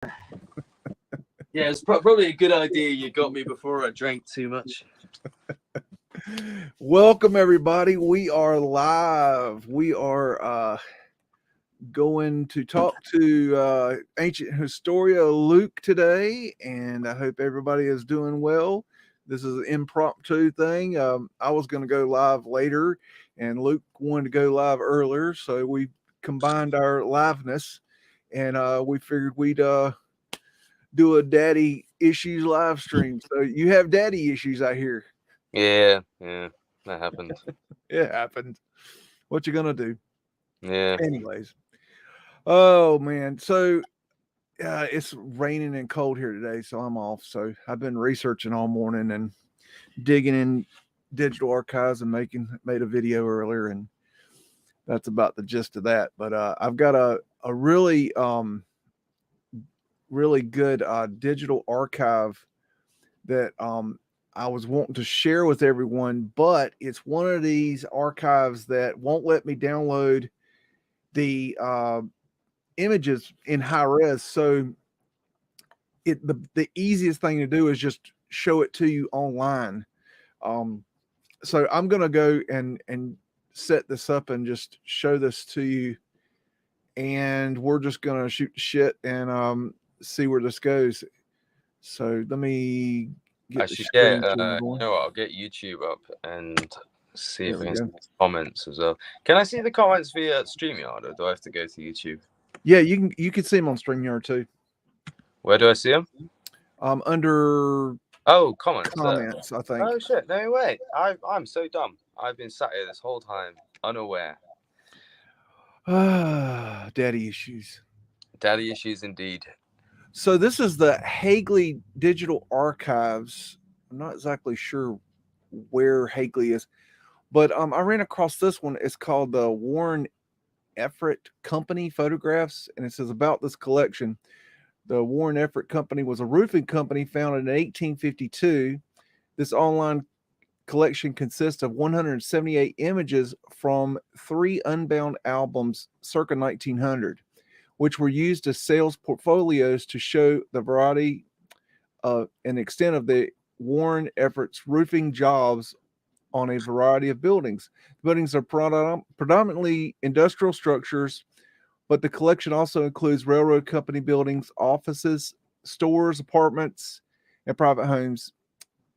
Yeah, it's probably a good idea you got me before I drank too much. Welcome, everybody. We are live. We are going to talk to ancient Historia Luke today, and I hope everybody is doing well. This is an impromptu thing. I was going to go live later, and Luke wanted to go live earlier, so we combined our liveness, and we figured we'd do a daddy issues live stream. So you have daddy issues, I hear. Yeah, that happened. It happened. What you gonna do? Yeah. Anyways, oh man, so it's raining and cold here today, so I'm off. So I've been researching all morning and digging in digital archives and made a video earlier, and that's about the gist of that. But I've got a really really good digital archive that I was wanting to share with everyone, but it's one of these archives that won't let me download the images in high res. So the easiest thing to do is just show it to you online. So I'm gonna go and set this up and just show this to you, and we're just gonna shoot shit and see where this goes. So let me I should get, you know what, I'll get YouTube up and see if we can see comments as well. Can I see the comments via StreamYard, or do I have to go to YouTube? Yeah, you can see them on StreamYard too. Where do I see them? Under comments, I think. Oh shit, no way. I'm so dumb. I've been sat here this whole time unaware. Daddy issues. Daddy issues indeed. So this is the Hagley Digital Archives. I'm not exactly sure where Hagley is, but I ran across this one. It's called the Warren Effort Company Photographs, and it says about this collection. The Warren Effort Company was a roofing company founded in 1852. This online collection consists of 178 images from 3 unbound albums circa 1900. Which were used as sales portfolios to show the variety and extent of the Warren Effort's roofing jobs on a variety of buildings. The buildings are predominantly industrial structures, but the collection also includes railroad company buildings, offices, stores, apartments, and private homes.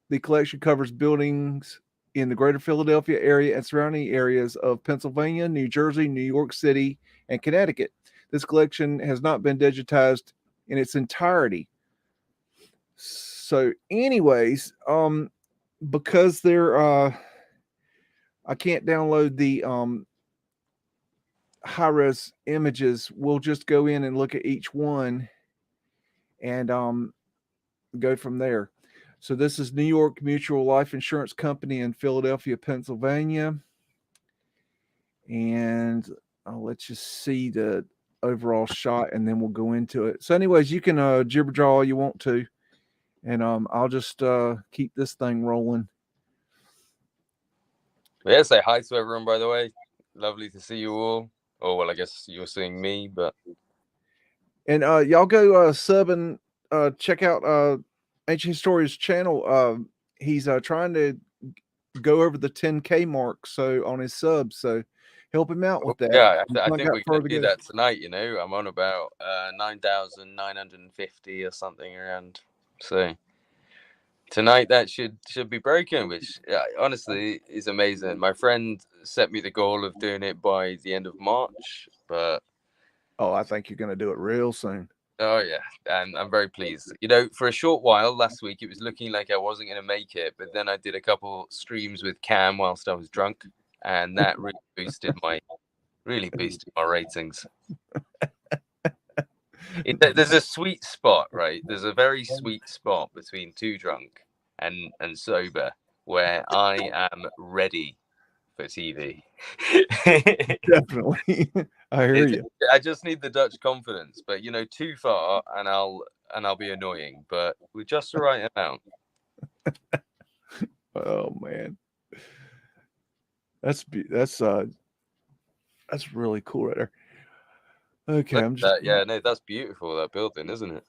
The collection covers buildings in the greater Philadelphia area and surrounding areas of Pennsylvania, New Jersey, New York City, and Connecticut. This collection has not been digitized in its entirety. So, anyways, because they're I can't download the high-res images, we'll just go in and look at each one and go from there. So this is New York Mutual Life Insurance Company in Philadelphia, Pennsylvania. And I'll let you see the overall shot, and then we'll go into it. So anyways, you can jibber jaw all you want to, and I'll just keep this thing rolling. Yeah, say hi to everyone, by the way. Lovely to see you all. Oh, well, I guess you're seeing me, but... And y'all go sub and check out Ancient Historia's channel. He's trying to go over the 10K mark on his subs, so help him out with that. Yeah, I think we're going to do that tonight, you know. I'm on about 9,950 or something around. So tonight that should be broken, which honestly is amazing. My friend set me the goal of doing it by the end of March, but... Oh, I think you're going to do it real soon. Oh, yeah, and I'm very pleased. You know, for a short while last week, it was looking like I wasn't going to make it, but then I did a couple streams with Cam whilst I was drunk, and that really boosted my ratings. There's a sweet spot, right? There's a very sweet spot between too drunk and sober where I am ready for TV. Definitely. I hear you. I just need the Dutch confidence, but you know, too far and I'll be annoying, but with just the right amount. Oh man. That's really cool right there. Okay, I'm just that's beautiful, that building, isn't it?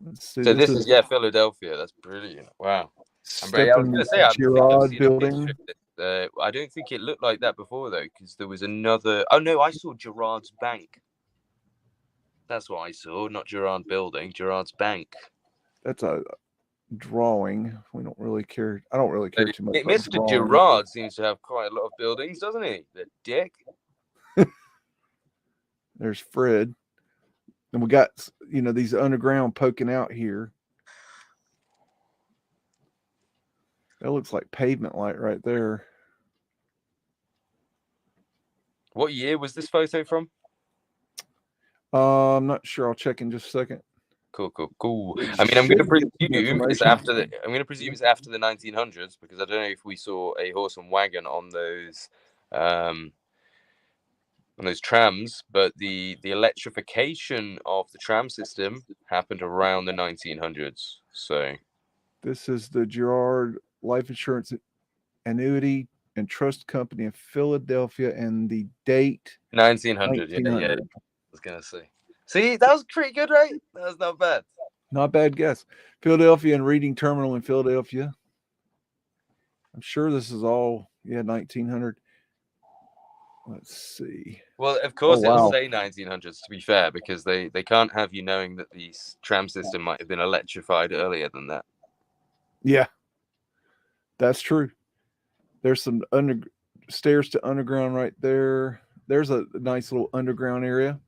Let's see. So this is Philadelphia. That's brilliant. Wow. I was Stephen going to say I think I've Girard seen a building. picture of this. I don't think it looked like that before though, because there was another. Oh no, I saw Gerard's Bank. That's what I saw, not Gerard Building. Gerard's Bank. That's a drawing. We don't really care. I don't really care too much about Mr. drawings. Gerard seems to have quite a lot of buildings, doesn't he? The dick. There's Fred. And we got, these underground poking out here. That looks like pavement light right there. What year was this photo from? I'm not sure. I'll check in just a second. Cool. I mean, I'm going to presume it's after the 1900s because I don't know if we saw a horse and wagon on those trams, but the electrification of the tram system happened around the 1900s. So this is the Gerard Life Insurance Annuity and Trust Company in Philadelphia, and the date 1900. Yeah. I was gonna say. See, that was pretty good, right? That was not bad. Not bad guess. Philadelphia and Reading Terminal in Philadelphia. I'm sure this is all 1900. Let's see. Well, of course it'll say 1900s to be fair, because they can't have you knowing that the tram system might have been electrified earlier than that. Yeah, that's true. There's some stairs to underground right there. There's a nice little underground area.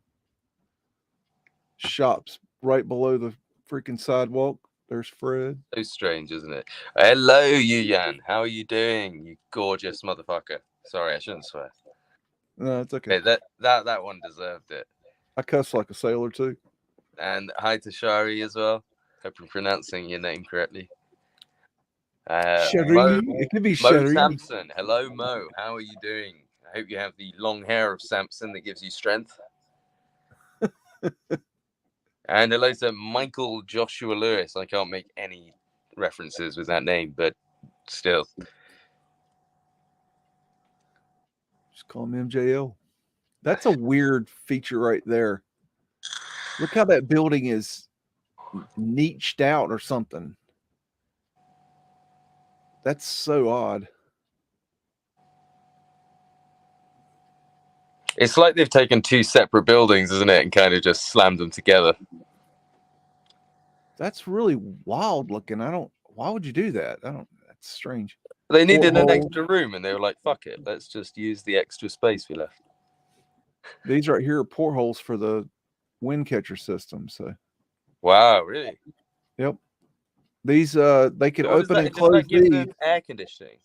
Shops right below the freaking sidewalk. There's Fred. So strange, isn't it? Hello, Yuyan. How are you doing, you gorgeous motherfucker? Sorry, I shouldn't swear. No, it's okay. That one deserved it. I cuss like a sailor too. And hi to Shari as well. Hope I'm pronouncing your name correctly. It could be Shari. Mo Samson. Hello, Mo. How are you doing? I hope you have the long hair of Samson that gives you strength. And hello to Michael Joshua Lewis. I can't make any references with that name, but still. Just call him MJL. That's a weird feature right there. Look how that building is niched out or something. That's so odd. It's like they've taken two separate buildings, isn't it, and kind of just slammed them together. That's really wild looking. Why would you do that? That's strange. They needed an extra room and they were like, fuck it, let's just use the extra space we left. These right here are portholes for the wind catcher system. So wow, really? Yep. These they could open and close these. Air conditioning.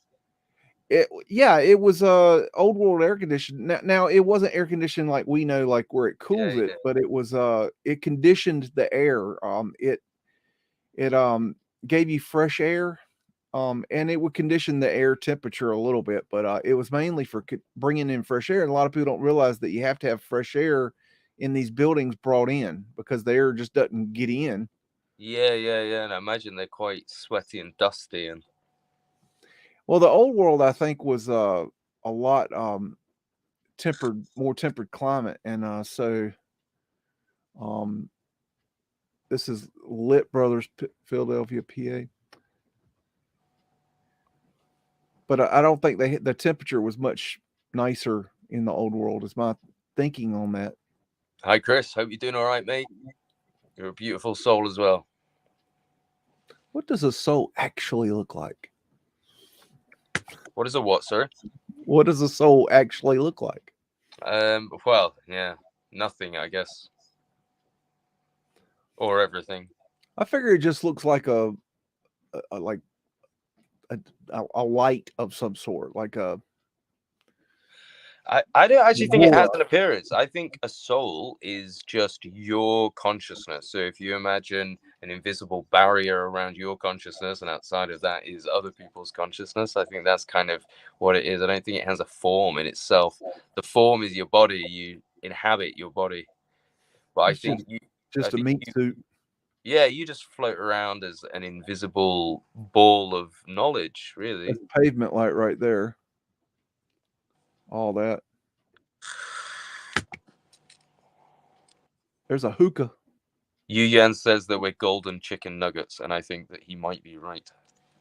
It was old world air conditioning. Now it wasn't air conditioning like we know, like where it cools it, but it was it conditioned the air. It gave you fresh air, and it would condition the air temperature a little bit, but it was mainly for bringing in fresh air. And a lot of people don't realize that you have to have fresh air in these buildings brought in because the air just doesn't get in. Yeah. And I imagine they're quite sweaty and dusty. And well, the old world, I think, was a lot more tempered climate, and so this is Lit Brothers, Philadelphia, PA. But I don't think the temperature was much nicer in the old world, is my thinking on that. Hi, Chris. Hope you're doing all right, mate. You're a beautiful soul as well. What does a soul actually look like? What is a what, sir? What does a soul actually look like? Well, yeah, nothing, I guess. Or everything. I figure it just looks like a light of some sort, like a. I don't actually think it has an appearance. I think a soul is just your consciousness. So if you imagine an invisible barrier around your consciousness and outside of that is other people's consciousness, I think that's kind of what it is. I don't think it has a form in itself. The form is your body. You inhabit your body. But I think just a meat suit. Yeah, you just float around as an invisible ball of knowledge, really. That's pavement light right there. All that. There's a hookah. Yu Yan says that we're golden chicken nuggets, and I think that he might be right.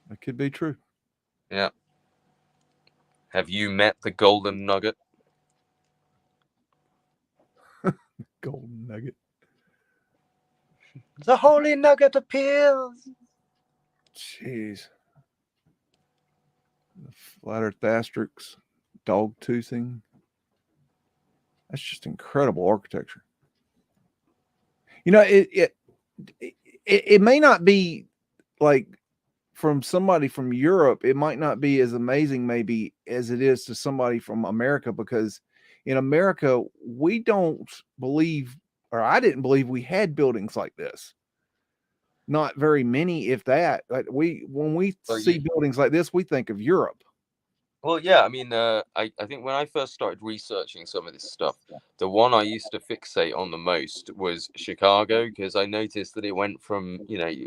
That could be true. Yeah. Have you met the Golden Nugget? Golden Nugget. The Holy Nugget appears. Jeez. The flat earth asterisks, dog toothing. That's just incredible architecture. You know, it may not be like from somebody from Europe, it might not be as amazing maybe as it is to somebody from America, because in America, we don't believe, or I didn't believe we had buildings like this. Not very many, if that. Like when we see buildings like this, we think of Europe. Well, yeah, I mean, I think when I first started researching some of this stuff, the one I used to fixate on the most was Chicago, because I noticed that it went from,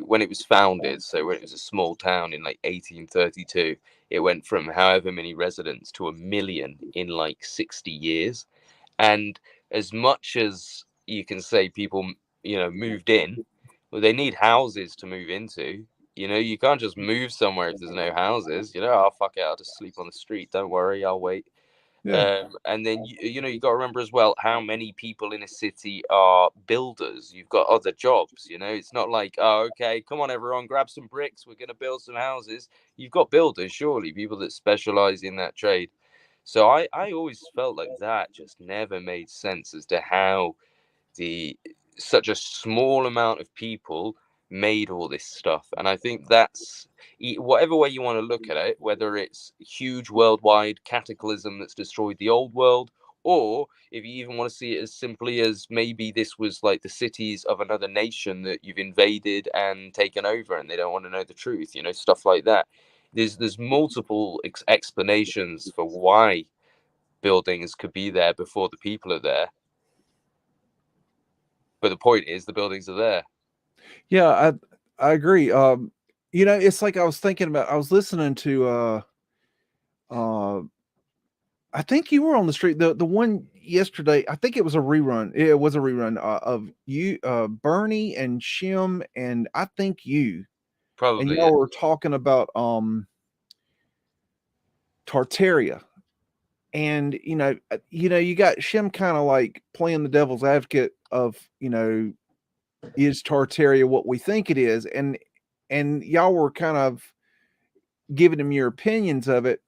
when it was founded, so when it was a small town in like 1832, it went from however many residents to 1 million in like 60 years. And as much as you can say people, moved in, well, they need houses to move into. You can't just move somewhere if there's no houses. Oh, fuck it, I'll just sleep on the street. Don't worry, I'll wait. Yeah. And then, you got to remember as well how many people in a city are builders. You've got other jobs, It's not like, oh, okay, come on, everyone, grab some bricks. We're going to build some houses. You've got builders, surely, people that specialize in that trade. So I always felt like that just never made sense as to how such a small amount of people made all this stuff. And I think that's, whatever way you want to look at it, whether it's huge worldwide cataclysm that's destroyed the old world, or if you even want to see it as simply as maybe this was like the cities of another nation that you've invaded and taken over, and they don't want to know the truth, stuff like that. There's multiple explanations for why buildings could be there before the people are there. But the point is, the buildings are there. Yeah, I agree. It's like I was listening to I think you were on the street. The one yesterday, I think it was a rerun. It was a rerun of you, Bernie and Shim, and I think you. Probably. And y'all were talking about Tartaria. And you got Shim kind of like playing the devil's advocate of, is Tartaria what we think it is? And y'all were kind of giving him your opinions of it.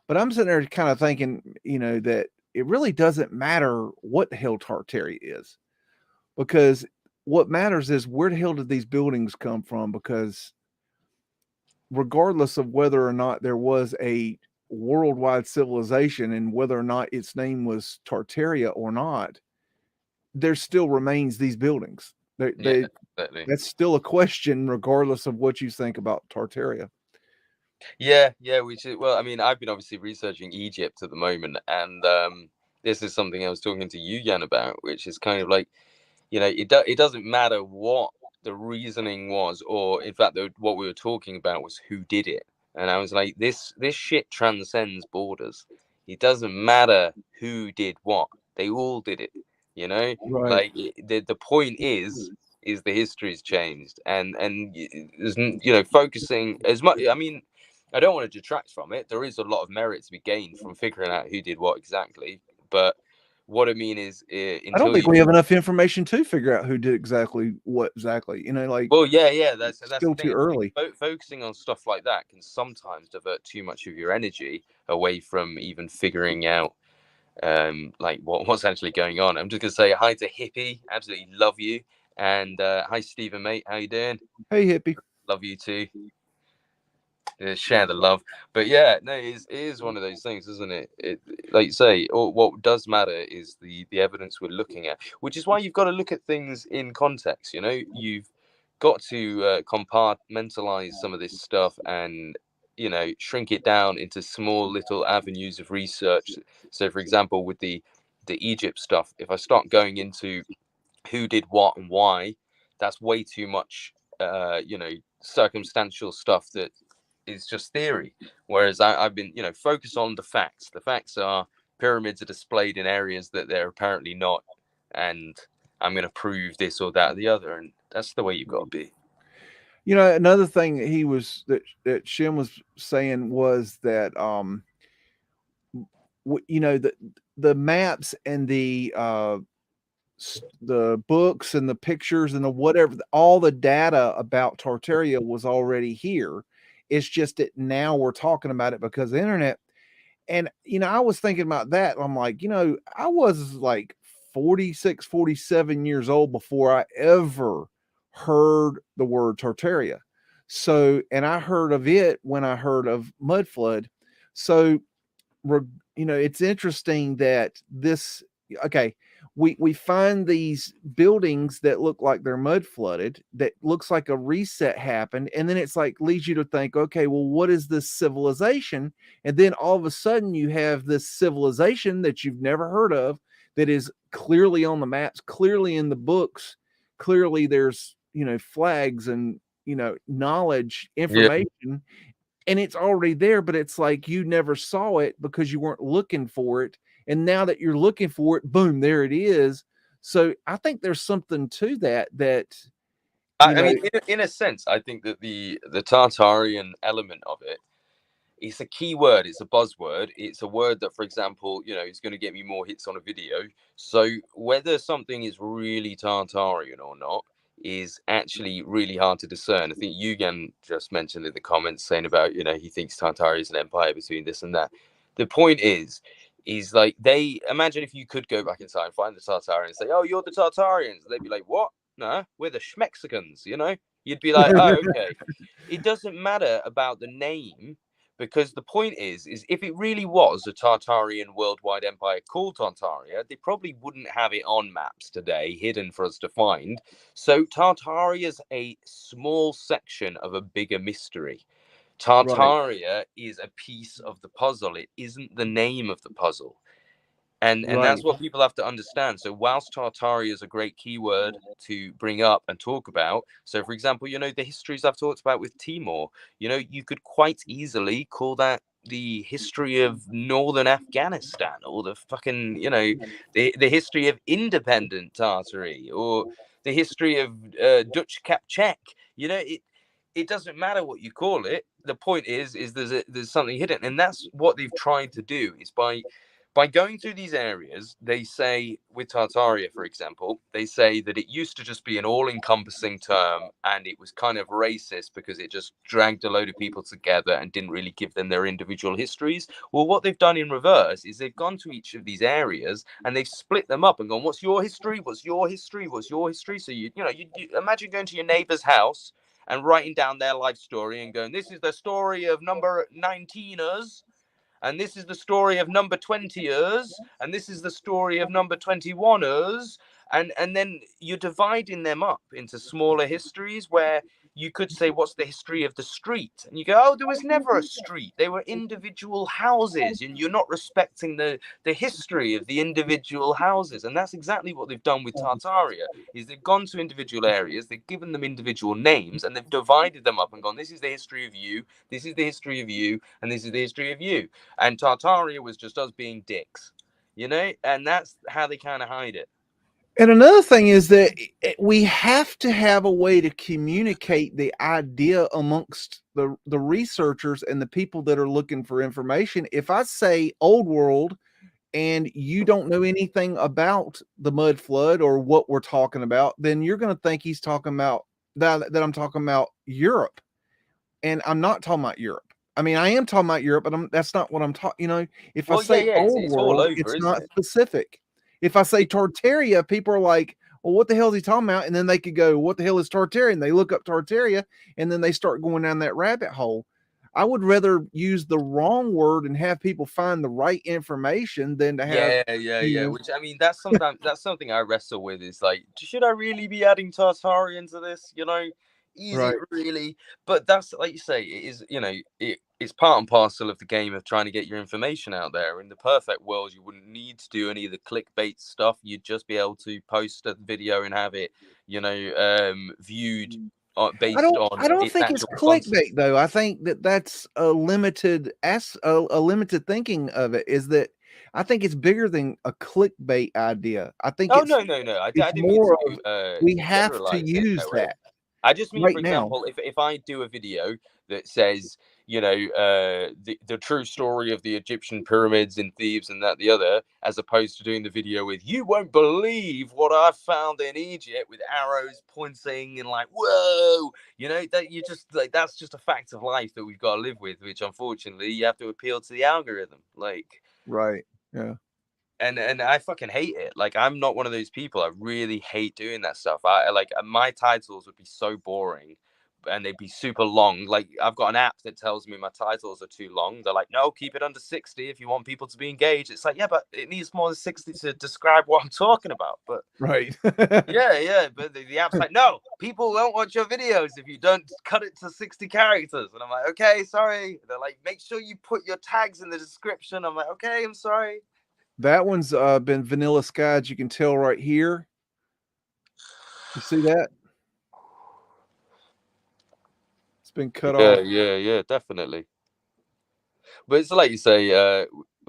But I'm sitting there kind of thinking, that it really doesn't matter what the hell Tartaria is, because what matters is where the hell did these buildings come from? Because regardless of whether or not there was a worldwide civilization and whether or not its name was Tartaria or not, there still remains these buildings. That's still a question, regardless of what you think about Tartaria. Yeah, which is, well, I mean, I've been obviously researching Egypt at the moment, and this is something I was talking to Yu Yan about, which is kind of like, it doesn't matter what the reasoning was, or in fact, what we were talking about was who did it. And I was like, this shit transcends borders. It doesn't matter who did what; they all did it. Right. Like the point is the history's changed, and focusing as much. I mean, I don't want to detract from it. There is a lot of merit to be gained from figuring out who did what exactly. But what I mean is, I don't think we have enough information to figure out who did exactly what exactly. Well, yeah, that's still too early. Focusing on stuff like that can sometimes divert too much of your energy away from even figuring out like what's actually going on. I'm just gonna say hi to Hippie. Absolutely love you. And hi, Stephen, mate. How you doing? Hey, Hippie. Love you too. Share the love. But yeah, no, it is one of those things, isn't it? Like you say, what does matter is the evidence we're looking at, which is why you've got to look at things in context. You've got to compartmentalize some of this stuff and shrink it down into small little avenues of research. So for example, with the Egypt stuff, if I start going into who did what and why, that's way too much circumstantial stuff that is just theory. Whereas I've been focused on the facts. The facts are pyramids are displayed in areas that they're apparently not, and I'm going to prove this or that or the other. And That's the way you got to be. You know, another thing that that Shem was saying was that you know, the maps and the books and the pictures and the whatever, all the data about Tartaria was already here. It's just that now we're talking about it because of the internet. And you know, I was thinking about that. I'm like, you know, I was like 46, 47 years old before I ever heard the word Tartaria. So, and I heard of it when I heard of Mudflood. So, you know, it's interesting that this, okay, we find these buildings that look like they're mud flooded, that looks like a reset happened, and then it's like leads you to think, okay, well, what is this civilization? And then all of a sudden you have this civilization that you've never heard of, that is clearly on the maps, clearly in the books, clearly there's, you know, flags and, you know, knowledge, information, and it's already there, but it's like you never saw it because you weren't looking for it. And now that you're looking for it, boom, there it is. So I think there's something to that, I mean, in a sense, I think that the Tartarian element of it, it's a key word, it's a buzzword, it's a word that, for example, you know, is going to get me more hits on a video. So whether something is really Tartarian or not is actually really hard to discern. I think Yugen just mentioned in the comments saying about, you know, he thinks Tartaria is an empire between this and that. The point is like, they imagine if you could go back in time, find the Tartarians and say, oh, you're the Tartarians. They'd be like, what? No, we're the Schmexicans, you know? You'd be like, oh, okay. It doesn't matter about the name, because the point is if it really was a Tartarian worldwide empire called Tartaria, they probably wouldn't have it on maps today, hidden for us to find. So Tartaria is a small section of a bigger mystery. Tartaria is a piece of the puzzle. It isn't the name of the puzzle. And that's what people have to understand. So whilst Tartaria is a great keyword to bring up and talk about, so for example, you know, the histories I've talked about with Timor, you know, you could quite easily call that the history of northern Afghanistan, or the fucking, you know, the history of independent Tartary, or the history of Dutch Kapchek. You know, it doesn't matter what you call it. The point is there's something hidden, and that's what they've tried to do, is by going through these areas. They say with Tartaria, for example, they say that it used to just be an all-encompassing term, and it was kind of racist because it just dragged a load of people together and didn't really give them their individual histories. Well, what they've done in reverse is they've gone to each of these areas and they've split them up and gone, what's your history? What's your history? What's your history? So you imagine going to your neighbor's house and writing down their life story and going, this is the story of number 19ers, and this is the story of number 20ers, and this is the story of number 21ers, and then you're dividing them up into smaller histories, where you could say, what's the history of the street? And you go, oh, there was never a street. They were individual houses, and you're not respecting the history of the individual houses. And that's exactly what they've done with Tartaria, is they've gone to individual areas, they've given them individual names, and they've divided them up and gone, this is the history of you, this is the history of you, and this is the history of you. And Tartaria was just us being dicks, you know? And that's how they kind of hide it. And another thing is that we have to have a way to communicate the idea amongst the researchers and the people that are looking for information. If I say old world and you don't know anything about the mud flood or what we're talking about, then you're going to think he's talking about that I'm talking about Europe. And I'm not talking about Europe. I mean, I am talking about Europe, but that's not what I'm talking. You know, if I say old world, it's not specific. If I say Tartaria, people are like, well, what the hell is he talking about? And then they could go, what the hell is Tartaria? And they look up Tartaria, and then they start going down that rabbit hole. I would rather use the wrong word and have people find the right information than to have Which, I mean, that's something I wrestle with, is like, should I really be adding Tartarian to this? You know, is it really? But that's, like you say, it is, you know, it's part and parcel of the game of trying to get your information out there. In the perfect world, you wouldn't need to do any of the clickbait stuff. You'd just be able to post a video and have it, you know, viewed based on. I don't think it's clickbait, though. I think that's a limited limited thinking of it. Is that I think it's bigger than a clickbait idea. I think Oh it's no, no, no. I it's didn't mean more of we to have to generalize it in use that way. that I just mean, right for now. example, if I do a video that says, you know, the true story of the Egyptian pyramids in Thebes and that the other, as opposed to doing the video with, you won't believe what I found in Egypt, with arrows pointing and like, whoa, you know, that you just like, that's just a fact of life that we've got to live with, which unfortunately you have to appeal to the algorithm. Like, Right. Yeah. and I fucking hate it. Like, I'm not one of those people. I really hate doing that stuff. I like, my titles would be so boring and they'd be super long. Like, I've got an app that tells me my titles are too long. They're like, no, keep it under 60 if you want people to be engaged. It's like, yeah, but it needs more than 60 to describe what I'm talking about. But Right. yeah, but the app's like, no, people won't watch your videos if you don't cut it to 60 characters. And I'm like, okay, sorry. They're like, make sure you put your tags in the description. I'm like, okay, I'm sorry. That one's been vanilla skied. You can tell right here. You see that? It's been cut off. Yeah, definitely. But it's like you say,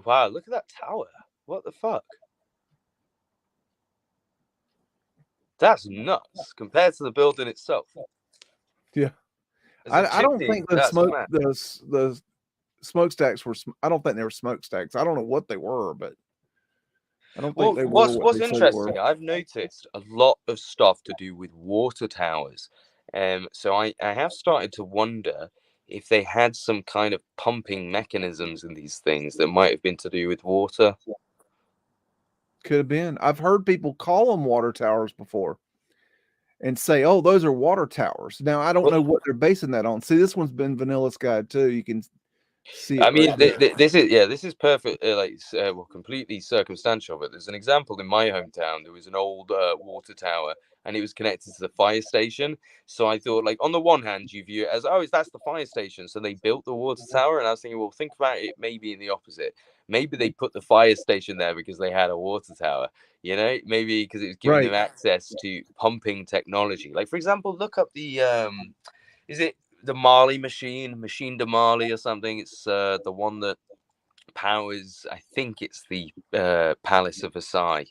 wow, look at that tower. What the fuck? That's nuts compared to the building itself. Yeah. As a I don't chimney, think the that's smoke mad. the smokestacks were. I don't think they were smokestacks. I don't know what they were, but I don't Well, think they were what what's they said they were. interesting, I've noticed a lot of stuff to do with water towers. So I have started to wonder if they had some kind of pumping mechanisms in these things that might have been to do with water. Could have been. I've heard people call them water towers before and say, "Oh, those are water towers." Now I don't Well, know what they're basing that on. See, this one's been vanilla skied too. You can see I it mean, right there. this is perfect, well, completely circumstantial. But there's an example in my hometown. There was an old water tower, and it was connected to the fire station. So I thought, like, on the one hand, you view it as, oh, that's the fire station. So they built the water tower, and I was thinking, well, think about it, maybe in the opposite. Maybe they put the fire station there because they had a water tower. You know, maybe because it was giving them Right. access to pumping technology. Like, for example, look up the is it the Marley machine de Marley or something? It's the one that powers, I think it's the Palace of Versailles.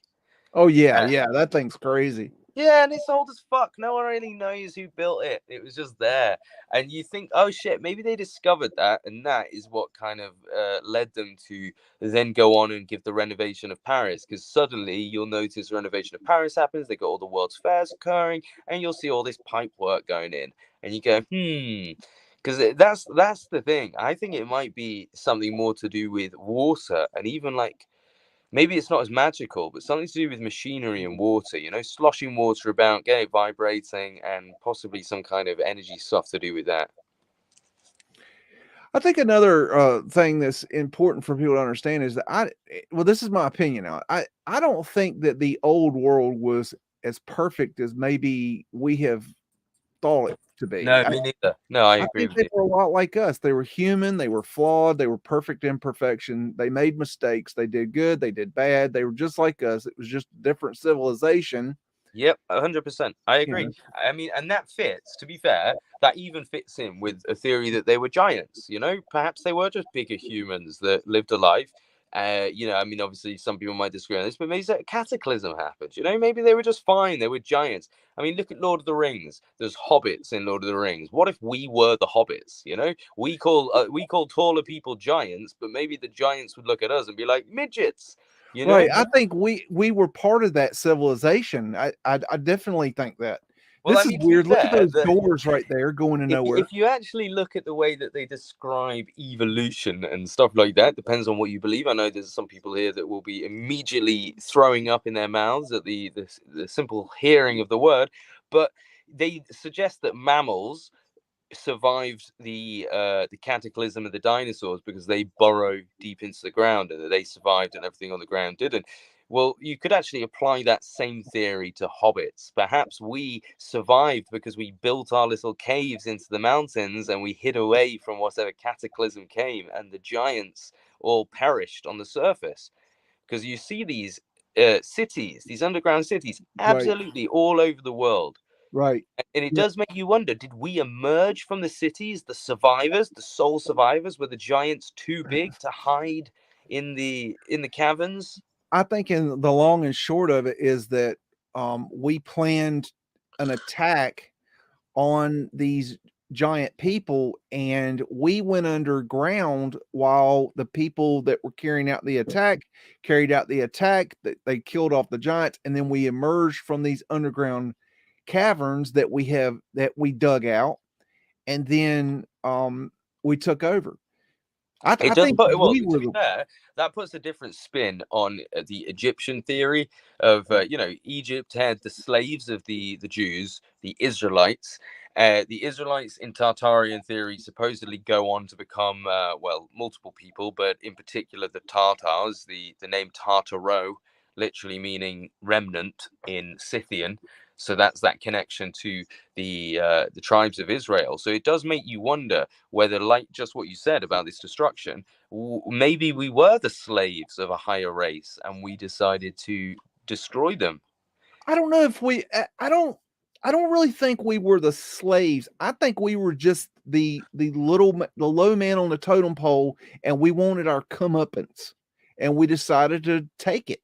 Oh yeah, Uh, yeah. That thing's crazy. yeah, and it's old as fuck. No one really knows who built it. It was just there. And you think, oh shit, maybe they discovered that, and that is what kind of led them to then go on and give the renovation of Paris. Because suddenly you'll notice renovation of Paris happens, they got all the world's fairs occurring, and you'll see all this pipe work going in. And you go, because that's the thing. I think it might be something more to do with water, and even like, maybe it's not as magical, but something to do with machinery and water, you know, sloshing water about, getting it vibrating, and possibly some kind of energy stuff to do with that. I think another thing that's important for people to understand is that well, this is my opinion now. I don't think that the old world was as perfect as maybe we have thought it to be. No, me neither. No, I I agree think with they you. were a lot like us. They were human, they were flawed, they were perfect imperfection. They made mistakes, they did good, they did bad. They were just like us. It was just a different civilization. Yep, 100%. I You agree. know. I mean, and that fits, to be fair, that even fits in with a theory that they were giants, you know? Perhaps they were just bigger humans that lived a life. You know, I mean, obviously, some people might disagree on this, but maybe a cataclysm happened. You know, maybe they were just fine. They were giants. I mean, look at Lord of the Rings. There's hobbits in Lord of the Rings. What if we were the hobbits? You know, we call taller people giants, but maybe the giants would look at us and be like midgets. You know? Right. I think we were part of that civilization. I definitely think that. Well, I This is mean, to be weird. Look at fair, those doors right there going to nowhere. if you actually look at the way that they describe evolution and stuff like that, depends on what you believe. I know there's some people here that will be immediately throwing up in their mouths at the simple hearing of the word, but they suggest that mammals survived the cataclysm of the dinosaurs because they burrow deep into the ground, and that they survived and everything on the ground didn't. Well, you could actually apply that same theory to hobbits. Perhaps we survived because we built our little caves into the mountains and we hid away from whatever cataclysm came, and the giants all perished on the surface. Because you see these cities, these underground cities, Right. absolutely all over the world. Right. And it Yeah. does make you wonder, did we emerge from the cities, the survivors, the sole survivors? Were the giants too big to hide in the caverns? I think in the long and short of it is that we planned an attack on these giant people, and we went underground while the people that were carrying out the attack carried out the attack. That they killed off the giants, and then we emerged from these underground caverns that we dug out, and then we took over. I It does think put, well, we to were be fair, that puts a different spin on the Egyptian theory of, Egypt had the slaves of the Jews, the Israelites. The Israelites in Tartarian theory supposedly go on to become, multiple people, but in particular the Tartars, the name Tartaro, literally meaning remnant in Scythian. So that's that connection to the tribes of Israel. So it does make you wonder whether, like just what you said about this destruction, maybe we were the slaves of a higher race and we decided to destroy them. I don't know if we I don't really think we were the slaves. I think we were just the low man on the totem pole, and we wanted our comeuppance, and we decided to take it.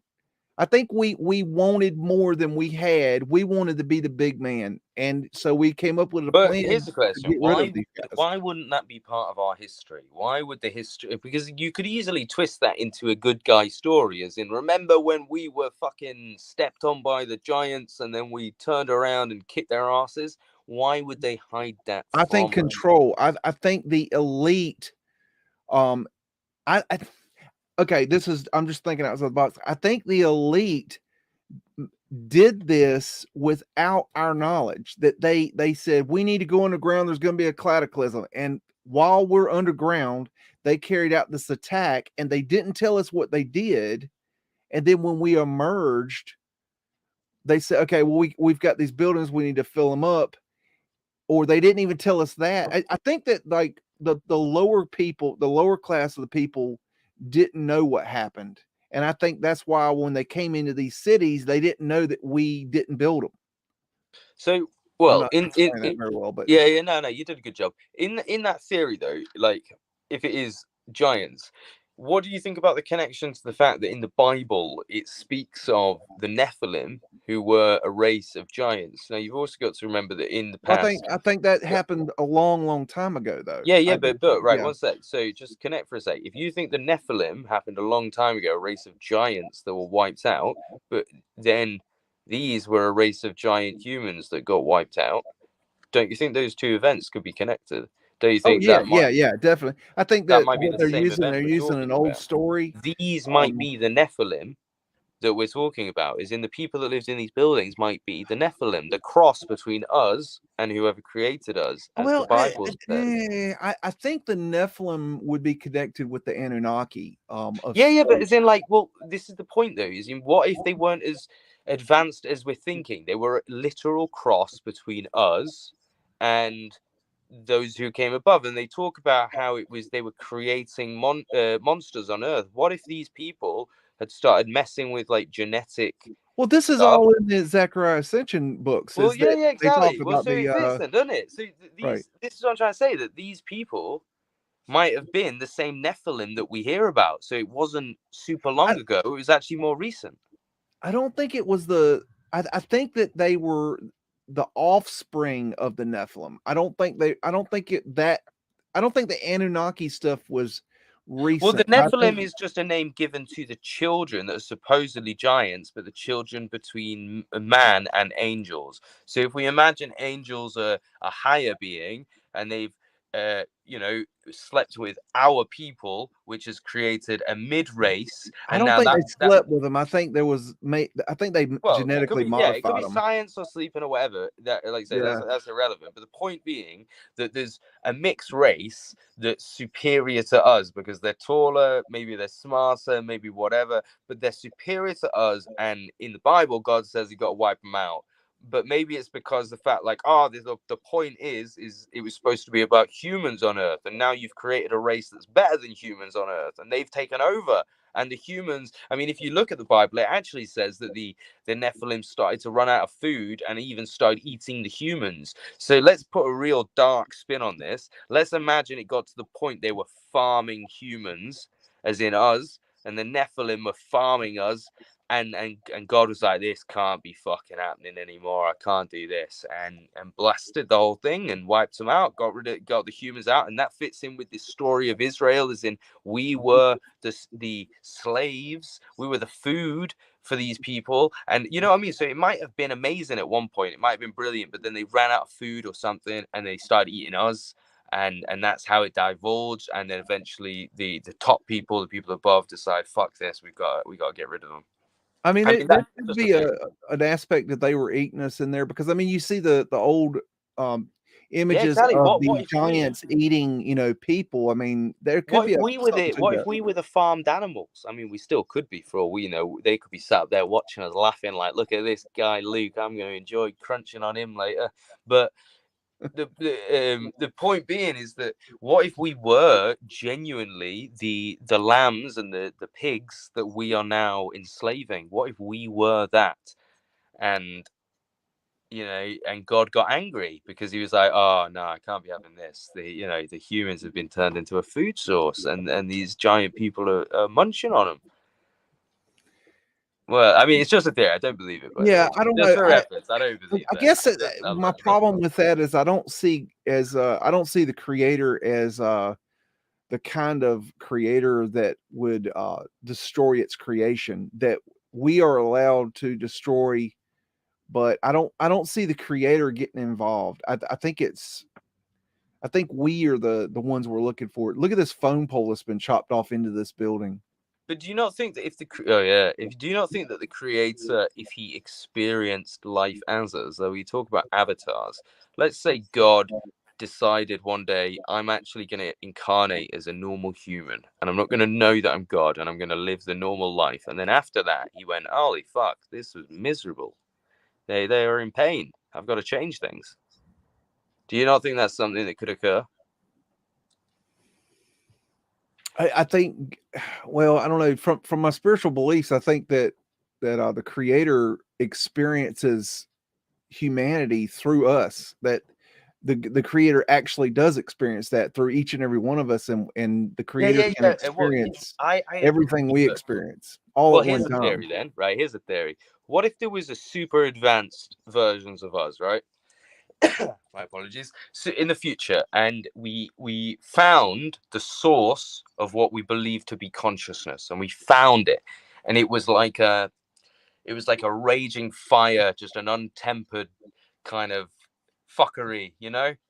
I think we wanted more than we had. We wanted to be the big man, and so we came up with a But plan here's the to question: get rid of these guys. why wouldn't that be part of our history? Why would the history? Because you could easily twist that into a good guy story, as in, remember when we were fucking stepped on by the giants, and then we turned around and kicked their asses. Why would they hide that I think from us? control. I think the elite. I okay. This is. I'm just thinking outside the box. I think the elite did this without our knowledge. That they said we need to go underground. There's going to be a cataclysm, and while we're underground, they carried out this attack, and they didn't tell us what they did. And then when we emerged, they said, "Okay, well, we've got these buildings. We need to fill them up." Or they didn't even tell us that. I think that like the lower people, the lower class of the people, didn't know what happened. And I think that's why when they came into these cities, they didn't know that we didn't build them. So, I'm well, not explaining that very well, but yeah, no, you did a good job. In that theory, though, like if it is giants, what do you think about the connection to the fact that in the Bible it speaks of the Nephilim, who were a race of giants? Now, you've also got to remember that in the past, I think that happened a long time ago, though. yeah, but right, Yeah. one sec. So just connect for a sec. If you think the Nephilim happened a long time ago, a race of giants that were wiped out, but then these were a race of giant humans that got wiped out, don't you think those two events could be connected? Don't you Oh think that might yeah, definitely. I think that that might be what the same event they're we're using an talking old about? story. These might be the Nephilim that we're talking about. Is in the people that lived in these buildings might be the Nephilim, the cross between us and whoever created us, as the Well, Bible says. I think the Nephilim would be connected with the Anunnaki. Yeah, but as in, like, well, this is the point, though. Is in, what if they weren't as advanced as we're thinking? They were a literal cross between us and those who came above, and they talk about how it was they were creating monsters on Earth. What if these people had started messing with like genetic Well, this is stuff? all in the Zechariah Ascension books. Well, Is that yeah, they talk exactly. Well, about so it fits then, doesn't it? So right. this is what I'm trying to say, that these people might have been the same Nephilim that we hear about. So it wasn't super long ago. It was actually more recent. I don't think it was the. I think that they were the offspring of the Nephilim. I don't think they. I don't think it that. I don't think the Anunnaki stuff was recent. Well, the I Nephilim think, is just a name given to the children that are supposedly giants, but the children between man and angels. So if we imagine angels are a higher being and they've, slept with our people, which has created a mid race, I and don't now think they that slept with them. I think there was. I think they well, it could genetically be, yeah, it could modified be them. science or sleeping or whatever. That, like I say, Yeah. that's irrelevant. But the point being that there's a mixed race that's superior to us because they're taller, maybe they're smarter, maybe whatever, but they're superior to us. And in the Bible, God says you got to wipe them out. But maybe it's because the fact, like, the point is it was supposed to be about humans on Earth, and now you've created a race that's better than humans on Earth, and they've taken over. And the humans, I mean, if you look at the Bible, it actually says that the Nephilim started to run out of food and even started eating the humans. So let's put a real dark spin on this. Let's imagine it got to the point they were farming humans, as in us, and the Nephilim were farming us, and God was like, this can't be fucking happening anymore. I can't do this, and blasted the whole thing and wiped them out. Got the humans out, and that fits in with this story of Israel, as in we were the slaves, we were the food for these people, and you know what I mean. So it might have been amazing at one point, it might have been brilliant, but then they ran out of food or something, and they started eating us. And that's how it divulged, and then eventually the top people, the people above, decide, fuck this, we got to get rid of them. I mean, there that's could just be a an aspect that they were eating us in there, because I mean, you see the old images exactly. of What the if giants eating, you know, people. I mean, there could what be if we were something to what that. if we were the farmed animals? I mean, we still could be, for all we know. They could be sat up there watching us, laughing like, look at this guy Luke, I'm going to enjoy crunching on him later. But the point being is that, what if we were genuinely the lambs and the pigs that we are now enslaving? What if we were that? And and God got angry because he was like, oh no, I can't be having this. The humans have been turned into a food source, and these giant people are munching on them. Well, I mean, it's just a theory. I don't believe it, but Yeah, I don't just know. for reference, I don't believe I that. guess I'm my not- problem with that is I don't see the creator as the kind of creator that would destroy its creation, that we are allowed to destroy, but I don't see the creator getting involved. I think we are the ones we're looking for. Look at this phone pole that's been chopped off into this building. But do you not think that do you not think that the creator, if he experienced life as us, though we talk about avatars, let's say God decided one day, I'm actually going to incarnate as a normal human, and I'm not going to know that I'm God, and I'm going to live the normal life, and then after that he went, holy fuck, this was miserable. They are in pain. I've got to change things. Do you not think that's something that could occur? I think, well, I don't know, from my spiritual beliefs, I think that the creator experiences humanity through us, that the creator actually does experience that through each and every one of us, and the creator can experience everything we experience all at one Here's a time. theory then, right? Here's a theory. What if there was a super advanced versions of us, right? My apologies. So in the future, and we found the source of what we believe to be consciousness, and we found it, and it was like a raging fire, just an untempered kind of fuckery,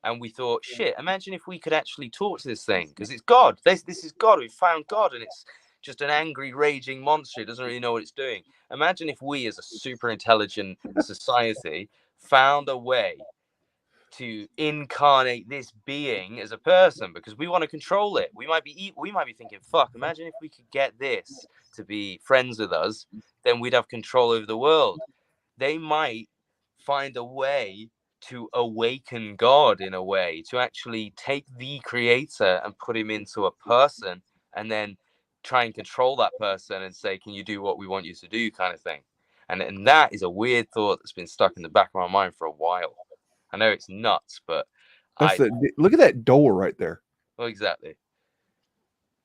and we thought, shit, imagine if we could actually talk to this thing, because it's God. This is God. We found God, and it's just an angry, raging monster. It doesn't really know what it's doing. Imagine if we, as a super intelligent society, found a way to incarnate this being as a person, because we want to control it. We might be thinking, fuck, imagine if we could get this to be friends with us, then we'd have control over the world. They might find a way to awaken God, in a way, to actually take the creator and put him into a person, and then try and control that person and say, can you do what we want you to do, kind of thing. And that is a weird thought that's been stuck in the back of my mind for a while. I know it's nuts, but Look at that door right there. Well, exactly.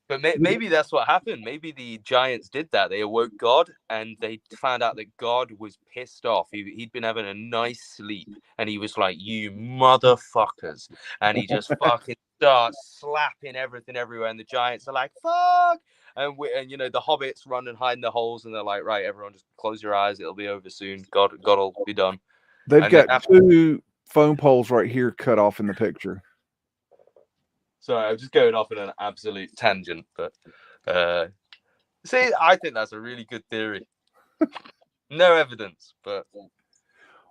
But maybe that's what happened. Maybe the giants did that. They awoke God, and they found out that God was pissed off. He'd been having a nice sleep, and he was like, you motherfuckers. And he just fucking starts slapping everything everywhere. And the giants are like, fuck. And the hobbits run and hide in the holes, and they're like, right, everyone just close your eyes. It'll be over soon. God will be done. They've got two phone poles right here cut off in the picture. Sorry, I'm just going off in an absolute tangent, but see, I think that's a really good theory. No evidence, but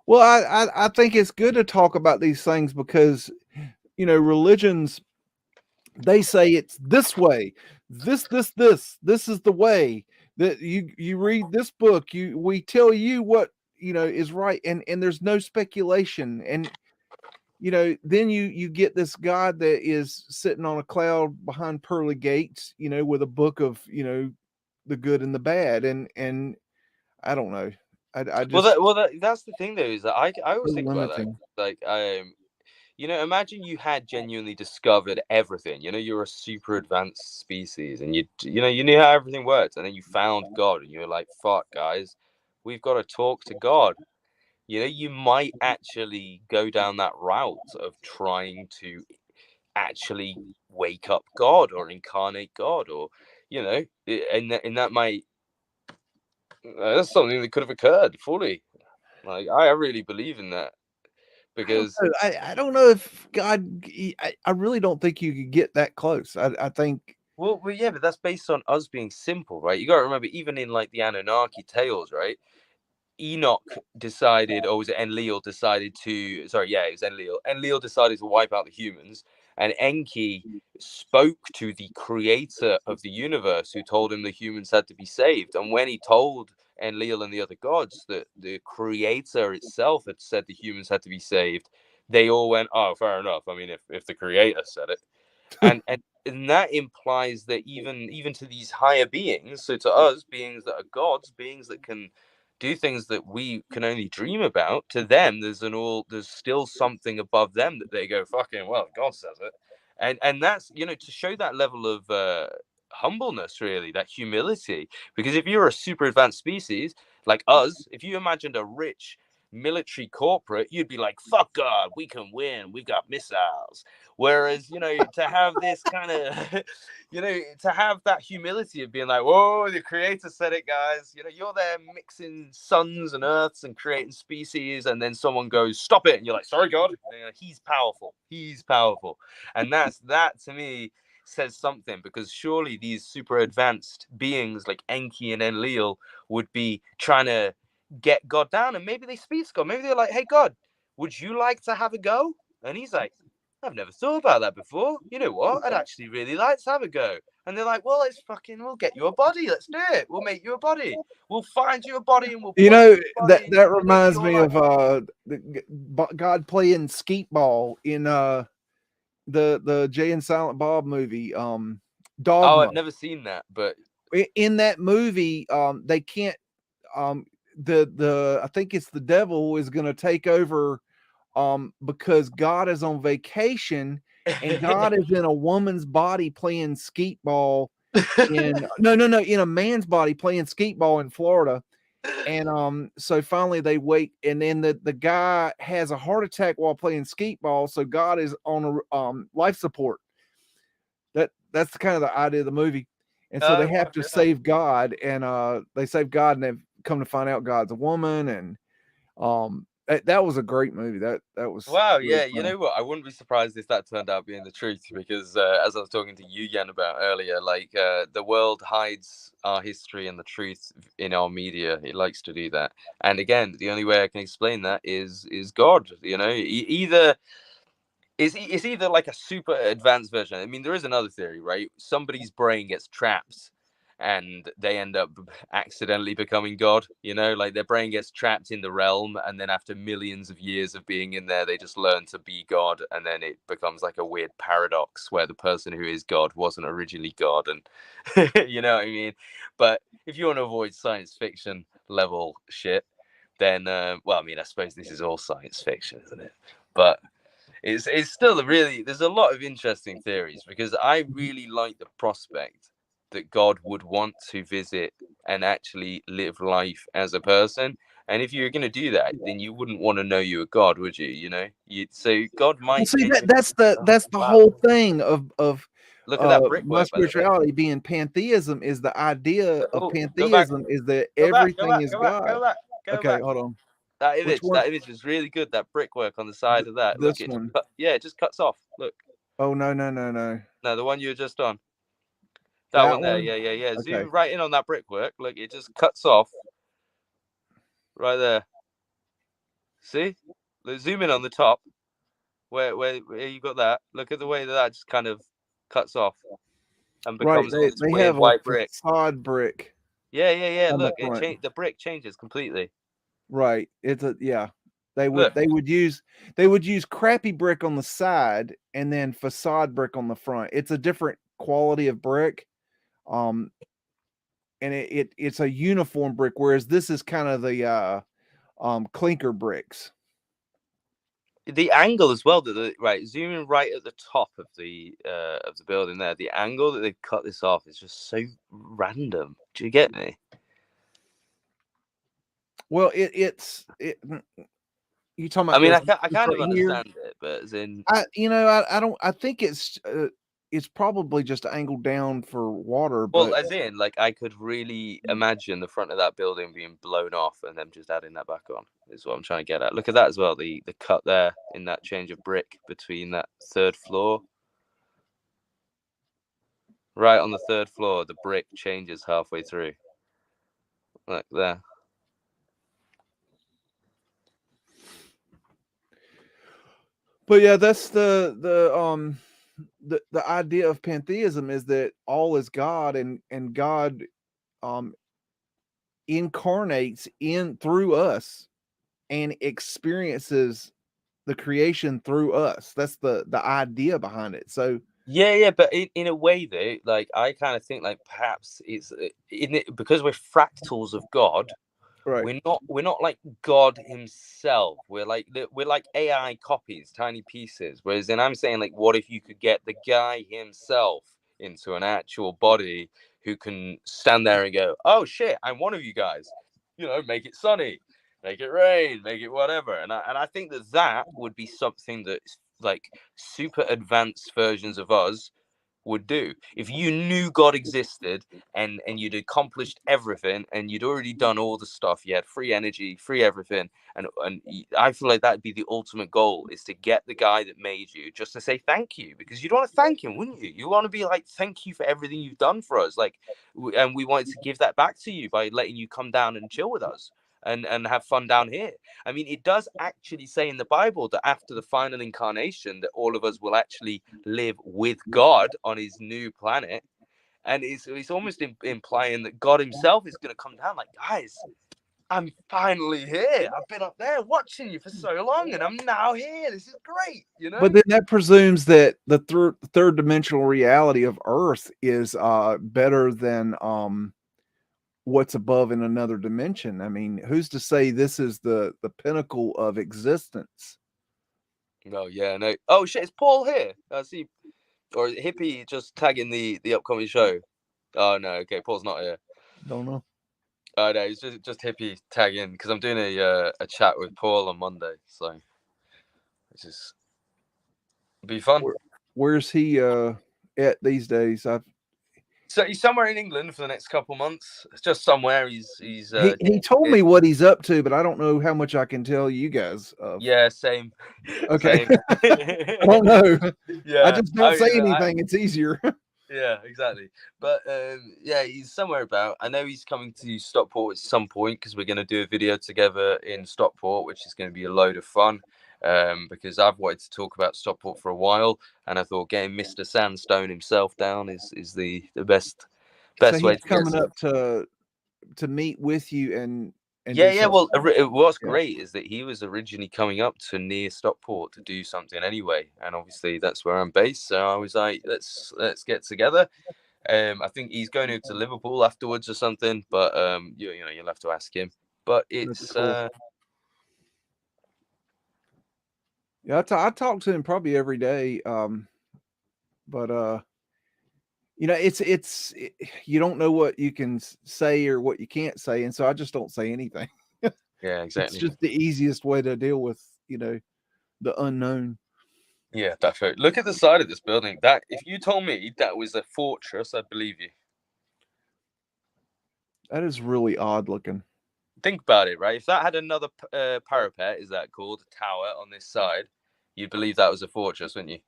well, I think it's good to talk about these things, because religions, they say it's this way, this is the way that you read this book, we tell you what is right, and there's no speculation, and then you get this God that is sitting on a cloud behind pearly gates, with a book of the good and the bad, and I don't know. I just that's the thing, though, is that I always think about that. Like, You know, imagine you had genuinely discovered everything. You know, you're a super advanced species, and you knew how everything worked, and then you found God, and you were like, "Fuck, guys, we've got to talk to God." You know, you might actually go down that route of trying to actually wake up God or incarnate God, or and that might that's something that could have occurred fully. Like, I really believe in that because I don't know if God. I really don't think you could get that close. I think. well, yeah, but that's based on us being simple, right? You got to remember, even in like the Anunnaki tales, right? Enoch decided, or was it Enlil decided to? Sorry, yeah, it was Enlil. Enlil decided to wipe out the humans, and Enki spoke to the creator of the universe, who told him the humans had to be saved. And when he told Enlil and the other gods that the creator itself had said the humans had to be saved, they all went, "Oh, fair enough. I mean, if the creator said it," and that implies that even to these higher beings, so to us, beings that are gods, beings that can do things that we can only dream about, to them there's still something above them that they go, fucking well, God says it. And that's, to show that level of humbleness, really, that humility. Because if you're a super advanced species like us, if you imagined a rich military corporate, you'd be like, fuck God, we can win, we've got missiles. Whereas, to have this kind of to have that humility of being like, whoa, the creator said it, guys. You're there mixing suns and earths and creating species, and then someone goes, stop it, and you're like, sorry, God. He's powerful. He's powerful. And that to me says something, because surely these super advanced beings like Enki and Enlil would be trying to get God down, and maybe they speak to God. Maybe they're like, hey, God, would you like to have a go? And he's like, I've never thought about that before. You know what? I'd actually really like to have a go. And they're like, well, we'll get you a body. Let's do it. We'll make you a body. We'll find you a body, and we'll put you in a body, and That you live reminds your me life. of God playing skeet ball in the Jay and Silent Bob movie, Oh, Dogma. I've never seen that, but In that movie, they can't the I think it's the devil is going to take over because God is on vacation, and God is in a woman's body playing skeet ball in a man's body playing skeet ball in Florida. And so finally they wake, and then the guy has a heart attack while playing skeet ball, so God is on a life support. That's kind of the idea of the movie. And so they have to save God, and they save God, and they've come to find out God's a woman. And that was a great movie. That was wow, really yeah. You fun. know what? I wouldn't be surprised if that turned out being the truth, because as I was talking to you, Yen, about earlier, like the world hides our history and the truth in our media. It likes to do that. And again, the only way I can explain that is God. Either it's either like a super advanced version. I mean, there is another theory, right? Somebody's brain gets trapped, and they end up accidentally becoming God. Like their brain gets trapped in the realm, and then after millions of years of being in there, they just learn to be God, and then it becomes like a weird paradox where the person who is God wasn't originally God, and you know what I mean? But if you want to avoid science fiction level shit, then well, I mean, I suppose this is all science fiction, isn't it? But it's still there's a lot of interesting theories, because I really like the prospect that God would want to visit and actually live life as a person. And if you're going to do that, then you wouldn't want to know you were God, would you? So God Well, might see, genuinely. that's the Wow. whole thing of Look at that my brickwork, by the way. spirituality being pantheism. Is the idea of Oh, go back, pantheism is that go back, go everything back, is go back, God. go back, go Okay, back. hold on. That Which image, one? that image is really good. That brickwork on the side of that. This Look, one. it just cuts off. Look, Oh no. no, the one you were just on. That That one there, one. yeah. Okay. Zoom right in on that brickwork. Look, it just cuts off right there. See? Look, zoom in on the top, where you got that. Look at the way that just kind of cuts off and Right. becomes all this They weird have a white brick. facade brick Yeah. on the Look, front. the brick changes completely. Right. It's a yeah. Look, They would use crappy brick on the side and then facade brick on the front. It's a different quality of brick. Um and it's a uniform brick, whereas this is kind of the clinker bricks. the angle as well. Right, zooming right at the top of the building there. The angle that they've cut this off is just so random. Do you get me? Well, it's you talking I about mean, this I kind of right here? understand it, but as in, I don't. I think it's probably just angled down for water, well, but as in, like, I could really imagine the front of that building being blown off and them just adding that back on. Is what I'm trying to get at. Look at that as well. The cut there in that change of brick between that third floor. Right on the third floor, the brick changes halfway through. Like there. but yeah, that's the idea of pantheism is that all is God, and God incarnates in through us and experiences the creation through us. That's the idea behind it. So Yeah, but in a way though, like I kind of think like perhaps it's because we're fractals of God. right, We're not like God himself. We're like AI copies, tiny pieces. Whereas then I'm saying like, what if you could get the guy himself into an actual body who can stand there and go, oh shit, I'm one of you guys. You know, make it sunny, make it rain, make it whatever. And I think that would be something that like super advanced versions of us would do. If you knew God existed and you'd accomplished everything and you'd already done all the stuff, you had free energy, free everything, and I feel like that'd be the ultimate goal, is to get the guy that made you just to say thank you, because you'd want to thank him, wouldn't you? You want to be like, thank you for everything you've done for us, like, and we wanted to give that back to you by letting you come down and chill with us and have fun down here. I mean, it does actually say in the Bible that after the final incarnation, that all of us will actually live with God on his new planet. And it's almost implying that God himself is going to come down like, guys, I'm finally here. I've been up there watching you for so long and I'm now here. This is great, you know? but then that presumes that the third dimensional reality of Earth is better than what's above in another dimension. I mean, who's to say this is the pinnacle of existence? Oh, yeah, no. Oh, shit, is Paul here? I see. Or is Hippie just tagging the upcoming show? Oh, no, okay, Paul's not here. Don't know. Oh, no, he's just Hippie tagging because I'm doing a chat with Paul on Monday. So, which is be fun. Where's he at these days? So he's somewhere in England for the next couple months. It's just somewhere. He's he told me what he's up to, but I don't know how much I can tell you guys. Yeah, same. Okay. Same. I don't know. Yeah, I just don't say anything. It's easier. Yeah, exactly. But yeah, he's somewhere about. I know he's coming to Stockport at some point because we're going to do a video together in Stockport, which is going to be a load of fun. Because I've wanted to talk about Stockport for a while, and I thought getting Mr. Sandstone himself down is the best So way he's to coming get up to meet with you and Yeah, do yeah. something. Well, what's Yeah. great is that he was originally coming up to near Stockport to do something anyway, and obviously that's where I'm based. So I was like, let's get together. I think he's going over to Liverpool afterwards or something, but you know you'll have to ask him. But it's cool. Yeah, I talk to him probably every day. But you know, you don't know what you can say or what you can't say, and so I just don't say anything. yeah, It's exactly. just the easiest way to deal with, the unknown. Yeah, that's right. Look at the side of this building. That if you told me that was a fortress, I'd believe you. That is really odd looking. Think about it, right? If that had another parapet, is that called a tower on this side, you'd believe that was a fortress, wouldn't you?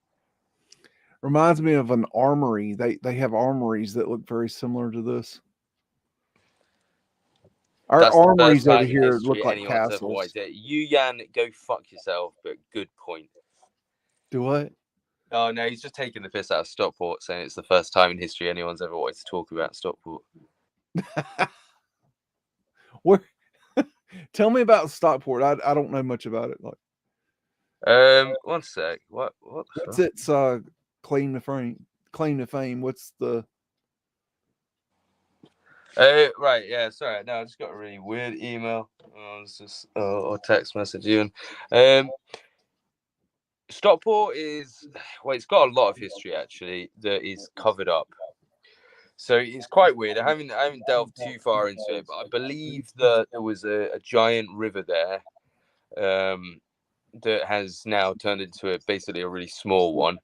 Reminds me of an armory. They have armories that look very similar to this. Our That's the armories first over time in here look history like anyone's ever castles. watched it. You, Yan, go fuck yourself, but good point. Do what? Oh, no, he's just taking the piss out of Stockport, saying it's the first time in history anyone's ever wanted to talk about Stockport. Where? Tell me about Stockport. I don't know much about it. Like, 1 sec. What what's its claim to fame? Claim to fame. What's the? Right, yeah, sorry. No, I just got a really weird email. It's just or text message even. Stockport is, well, it's got a lot of history actually that is covered up. So it's quite weird. I haven't delved too far into it, but I believe that there was a giant river there, that has now turned into basically a really small one.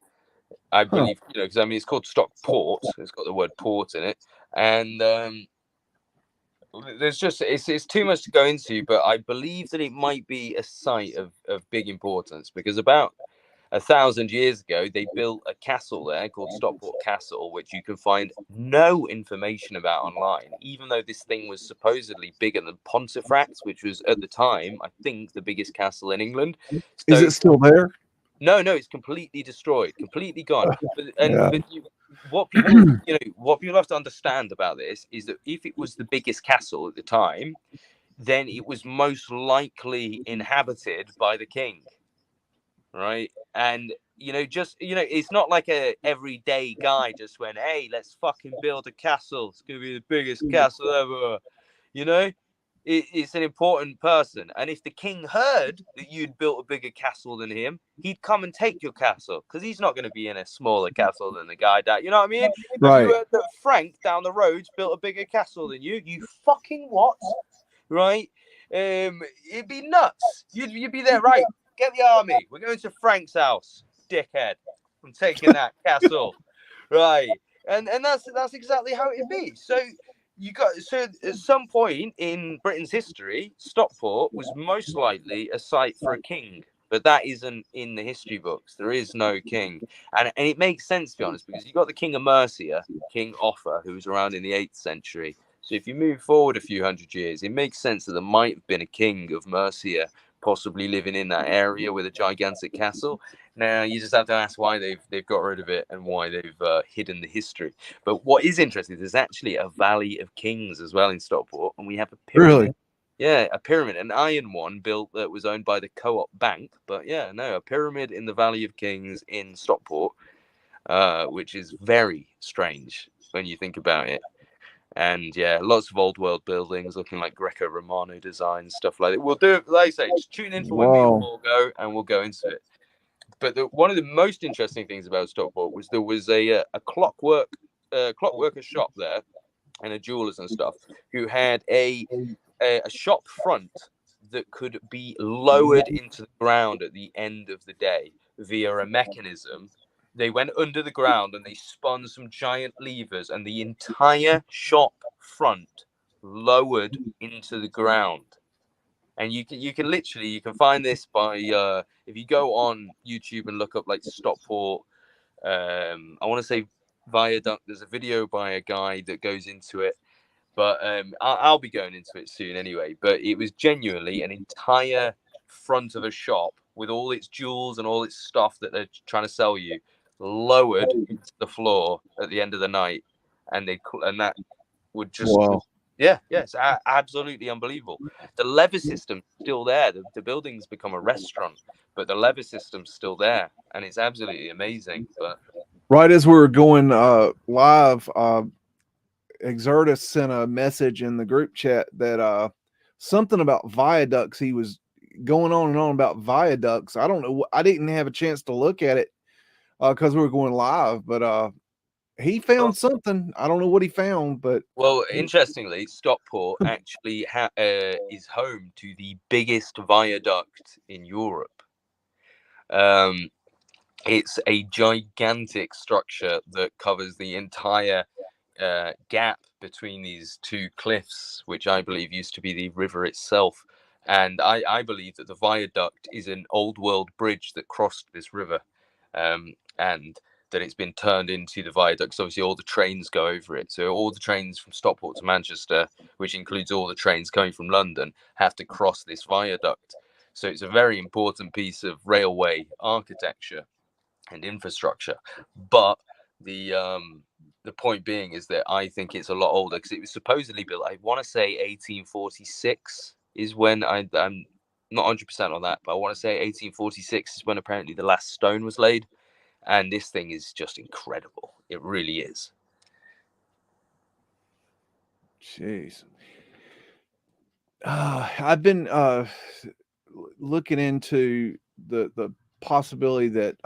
I believe, because I mean it's called Stockport. It's got the word port in it, and there's just it's too much to go into. But I believe that it might be a site of big importance because about 1,000 years ago, they built a castle there called Stockport Castle, which you can find no information about online, even though this thing was supposedly bigger than Pontefract, which was at the time, I think, the biggest castle in England. Is it still there? No, it's completely destroyed, completely gone. Yeah. What people have to understand about this is that if it was the biggest castle at the time, then it was most likely inhabited by the king. Right. And it's not like a everyday guy just went, hey, let's fucking build a castle, it's gonna be the biggest castle ever. It's an important person, and if the king heard that you'd built a bigger castle than him, he'd come and take your castle, because he's not going to be in a smaller castle than the guy that, you know what I mean? Right. If you heard that Frank down the road's built a bigger castle than you fucking what? Right. It'd be nuts. You'd be there, right? Get the army. We're going to Frank's house, dickhead. I'm taking that castle, right? And that's exactly how it'd be. So at some point in Britain's history, Stockport was most likely a site for a king, but that isn't in the history books. There is no king, and it makes sense, to be honest, because you got the King of Mercia, King Offa, who was around in the 8th century. So if you move forward a few hundred years, it makes sense that there might have been a king of Mercia possibly living in that area with a gigantic castle. Now you just have to ask why they've got rid of it and why they've hidden the history. But what is interesting is there's actually a Valley of Kings as well in Stockport, and we have a pyramid. Really? Yeah, a pyramid, an iron one built that was owned by the Co-op Bank. But yeah, no, a pyramid in the Valley of Kings in Stockport, which is very strange when you think about it. And yeah, lots of old world buildings looking like Greco-Romano design, stuff like that. We'll do it, like I say, just tune in for when we all go, and we'll go into it. But one of the most interesting things about Stockport was there was a clockworker shop there, and a jewelers and stuff, who had a shop front that could be lowered into the ground at the end of the day via a mechanism. They went under the ground and they spun some giant levers, and the entire shop front lowered into the ground. And you can find this by if you go on YouTube and look up like Stockport, I want to say Viaduct. There's a video by a guy that goes into it, but I'll be going into it soon anyway. But it was genuinely an entire front of a shop with all its jewels and all its stuff that they're trying to sell you lowered into the floor at the end of the night, and that would just it's absolutely unbelievable. The lever system's still there. The building's become a restaurant, but the lever system's still there, and it's absolutely amazing. But right as we were going live, Exertus sent a message in the group chat that something about viaducts. He was going on and on about viaducts. I don't know. I didn't have a chance to look at it because we were going live, but he found something. I don't know what he found, but interestingly, Stockport actually is home to the biggest viaduct in Europe. It's a gigantic structure that covers the entire gap between these two cliffs, which I believe used to be the river itself. And I believe that the viaduct is an old world bridge that crossed this river, and that it's been turned into the viaduct. So obviously all the trains go over it. So all the trains from Stockport to Manchester, which includes all the trains coming from London, have to cross this viaduct. So it's a very important piece of railway architecture and infrastructure. But the point being is that I think it's a lot older, because it was supposedly built, I want to say 1846 is when I'm not 100% on that, but I want to say 1846 is when apparently the last stone was laid. And this thing is just incredible. It really is. jeez. I've been looking into the possibility that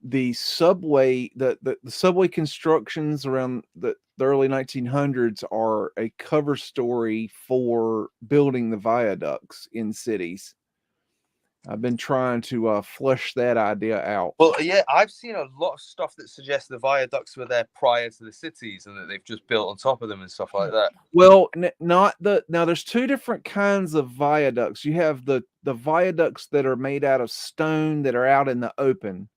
the subway, the subway constructions around the early 1900s are a cover story for building the viaducts in cities. I've been trying to flesh that idea out. Well, yeah, I've seen a lot of stuff that suggests the viaducts were there prior to the cities and that they've just built on top of them and stuff like that. Well, not the now. There's two different kinds of viaducts. You have the viaducts that are made out of stone that are out in the open,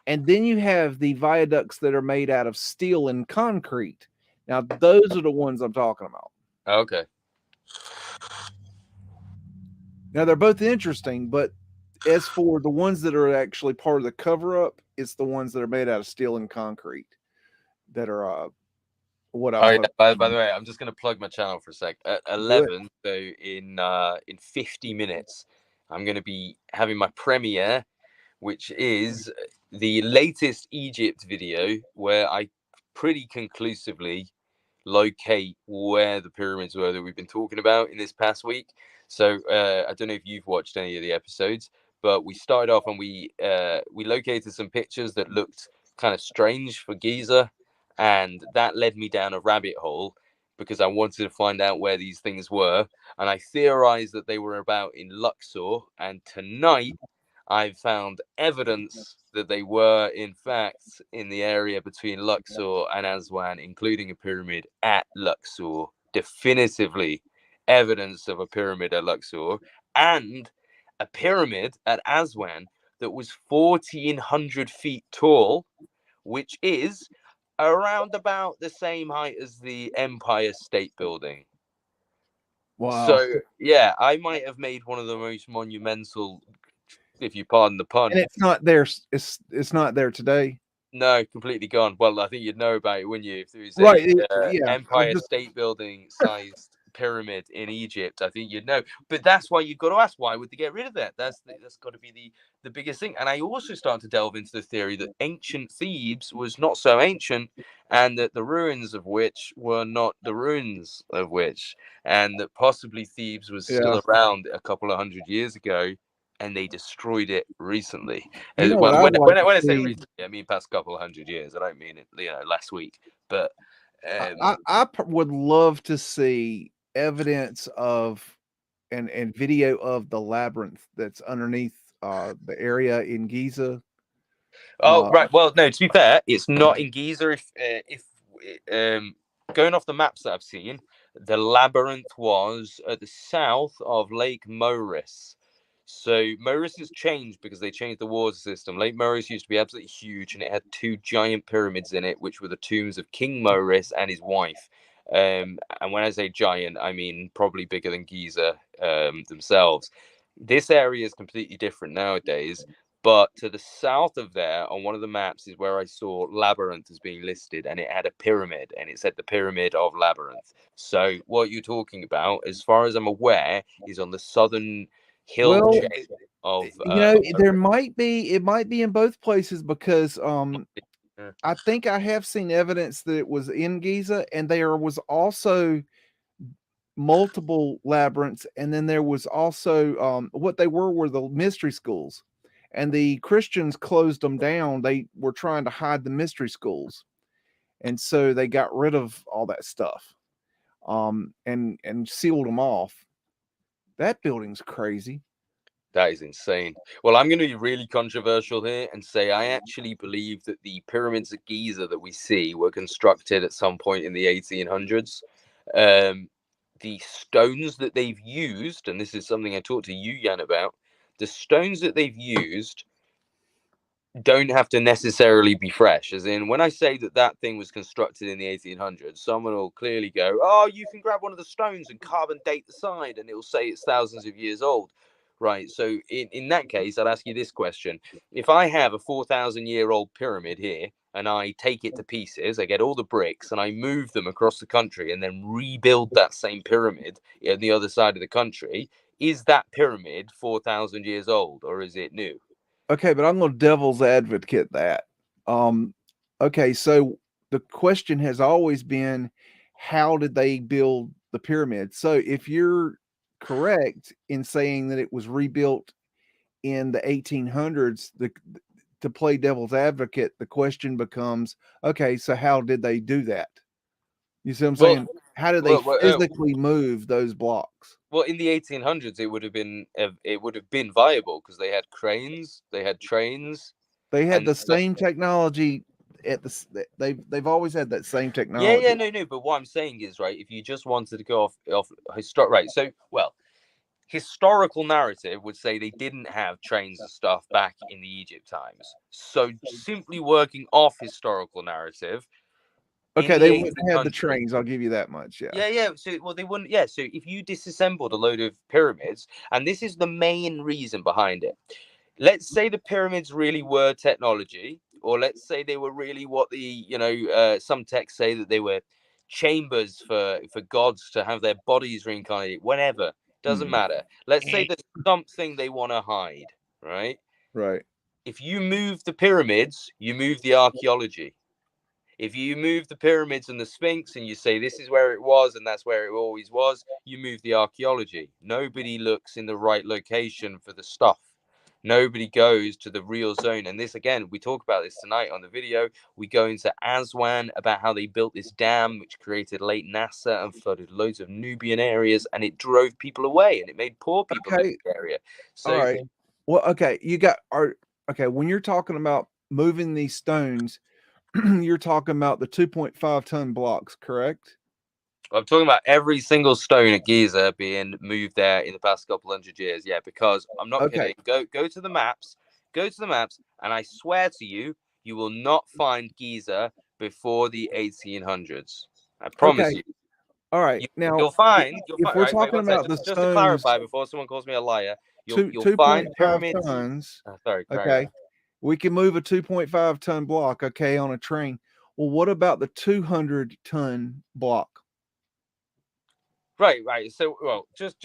and then you have the viaducts that are made out of steel and concrete. Now, those are the ones I'm talking about. Okay. Now, they're both interesting, but as for the ones that are actually part of the cover up, it's the ones that are made out of steel and concrete that are what Oh, I yeah. hope. By the way, I'm just going to plug my channel for a sec. At 11, so in 50 minutes, I'm going to be having my premiere, which is the latest Egypt video where I pretty conclusively locate where the pyramids were that we've been talking about in this past week. So I don't know if you've watched any of the episodes, but we started off and we located some pictures that looked kind of strange for Giza, and that led me down a rabbit hole because I wanted to find out where these things were, and I theorized that they were about in Luxor, and tonight I found evidence that they were, in fact, in the area between Luxor and Aswan, including a pyramid at Luxor. Definitively evidence of a pyramid at Luxor and a pyramid at Aswan that was 1,400 feet tall, which is around about the same height as the Empire State Building. Wow. So, yeah, I might have made one of the most monumental, if you pardon the pun. And it's not there. It's not there today. No, completely gone. Well, I think you'd know about it, wouldn't you? If there was Right, a yeah. Empire State Building sized pyramid in Egypt, I think you'd know. But that's why you've got to ask, why would they get rid of that? That's got to be the biggest thing. And I also start to delve into the theory that ancient Thebes was not so ancient, and that the ruins of which were not the ruins of which, and that possibly Thebes was still around a couple of hundred years ago, and they destroyed it recently. You know Well, what I'd like when I to say see? recently, I mean past couple of hundred years. I don't mean it, last week. But Would love to see evidence of and video of the labyrinth that's underneath the area in Giza. right. Well, no. To be fair, it's not in Giza. If going off the maps that I've seen, the labyrinth was at the south of Lake Moeris. So Moeris has changed because they changed the water system. Lake Moeris used to be absolutely huge, and it had two giant pyramids in it, which were the tombs of King Moeris and his wife. And when I say giant, I mean probably bigger than Giza themselves. This area is completely different nowadays. But to the south of there, on one of the maps, is where I saw Labyrinth as being listed, and it had a pyramid, and it said the Pyramid of Labyrinth. So what you're talking about, as far as I'm aware, is on the southern hill Well, chain of. there might be. It might be in both places because I think I have seen evidence that it was in Giza, and there was also multiple labyrinths, and then there was also what they were the mystery schools, and the Christians closed them down. They were trying to hide the mystery schools, and so they got rid of all that stuff, and sealed them off. That building's crazy. That is insane. Well, I'm going to be really controversial here and say I actually believe that the pyramids of Giza that we see were constructed at some point in the 1800s. The stones that they've used, and this is something I talked to you, Jan, about, the stones that they've used don't have to necessarily be fresh. As in, when I say that thing was constructed in the 1800s, someone will clearly go, oh, you can grab one of the stones and carbon date the side, and it'll say it's thousands of years old. Right. So in that case, I'd ask you this question. If I have a 4,000-year-old pyramid here and I take it to pieces, I get all the bricks and I move them across the country and then rebuild that same pyramid on the other side of the country, is that pyramid 4,000 years old or is it new? Okay, but I'm going to devil's advocate that. Okay, so the question has always been, how did they build the pyramid? So if you're correct in saying that it was rebuilt in the 1800s, to play devil's advocate, the question becomes, okay, so how did they do that? You see what I'm saying? How did they physically move those blocks? Well, in the 1800s, it would have been viable because they had cranes, they had trains. They had the same technology they've always had that same technology. Yeah, no. But what I'm saying is, right, if you just wanted to go off right. So, well, historical narrative would say they didn't have trains and stuff back in the Egypt times. So simply working off historical narrative. Okay, they wouldn't have the trains. I'll give you that much. Yeah. Yeah. So, well, they wouldn't. Yeah. So if you disassembled a load of pyramids, and this is the main reason behind it. Let's say the pyramids really were technology, or let's say they were really what some texts say that they were chambers for gods to have their bodies reincarnated. Whatever, doesn't matter. Let's say there's something they want to hide, right? Right. If you move the pyramids, you move the archaeology. If you move the pyramids and the Sphinx and you say this is where it was and that's where it always was, you move the archaeology. Nobody looks in the right location for the stuff. Nobody goes to the real zone. And this, again, we talk about this tonight on the video. We go into Aswan about how they built this dam, which created Lake Nasser and flooded loads of Nubian areas, and it drove people away and it made poor people live in the area. So, all right. Well, okay. When you're talking about moving these stones, you're talking about the 2.5 ton blocks, correct? I'm talking about every single stone at Giza being moved there in the past couple hundred years. Yeah, because I'm not kidding. Go to the maps. Go to the maps, and I swear to you, you will not find Giza before the 1800s. I promise you. All right. Now you'll find. If we're talking about the stones, just to clarify, before someone calls me a liar, you'll 2. find 5 pyramids. tons. Sorry. Okay. We can move a 2.5 ton block. Okay, on a train. Well, what about the 200 ton block? Right. So, well, just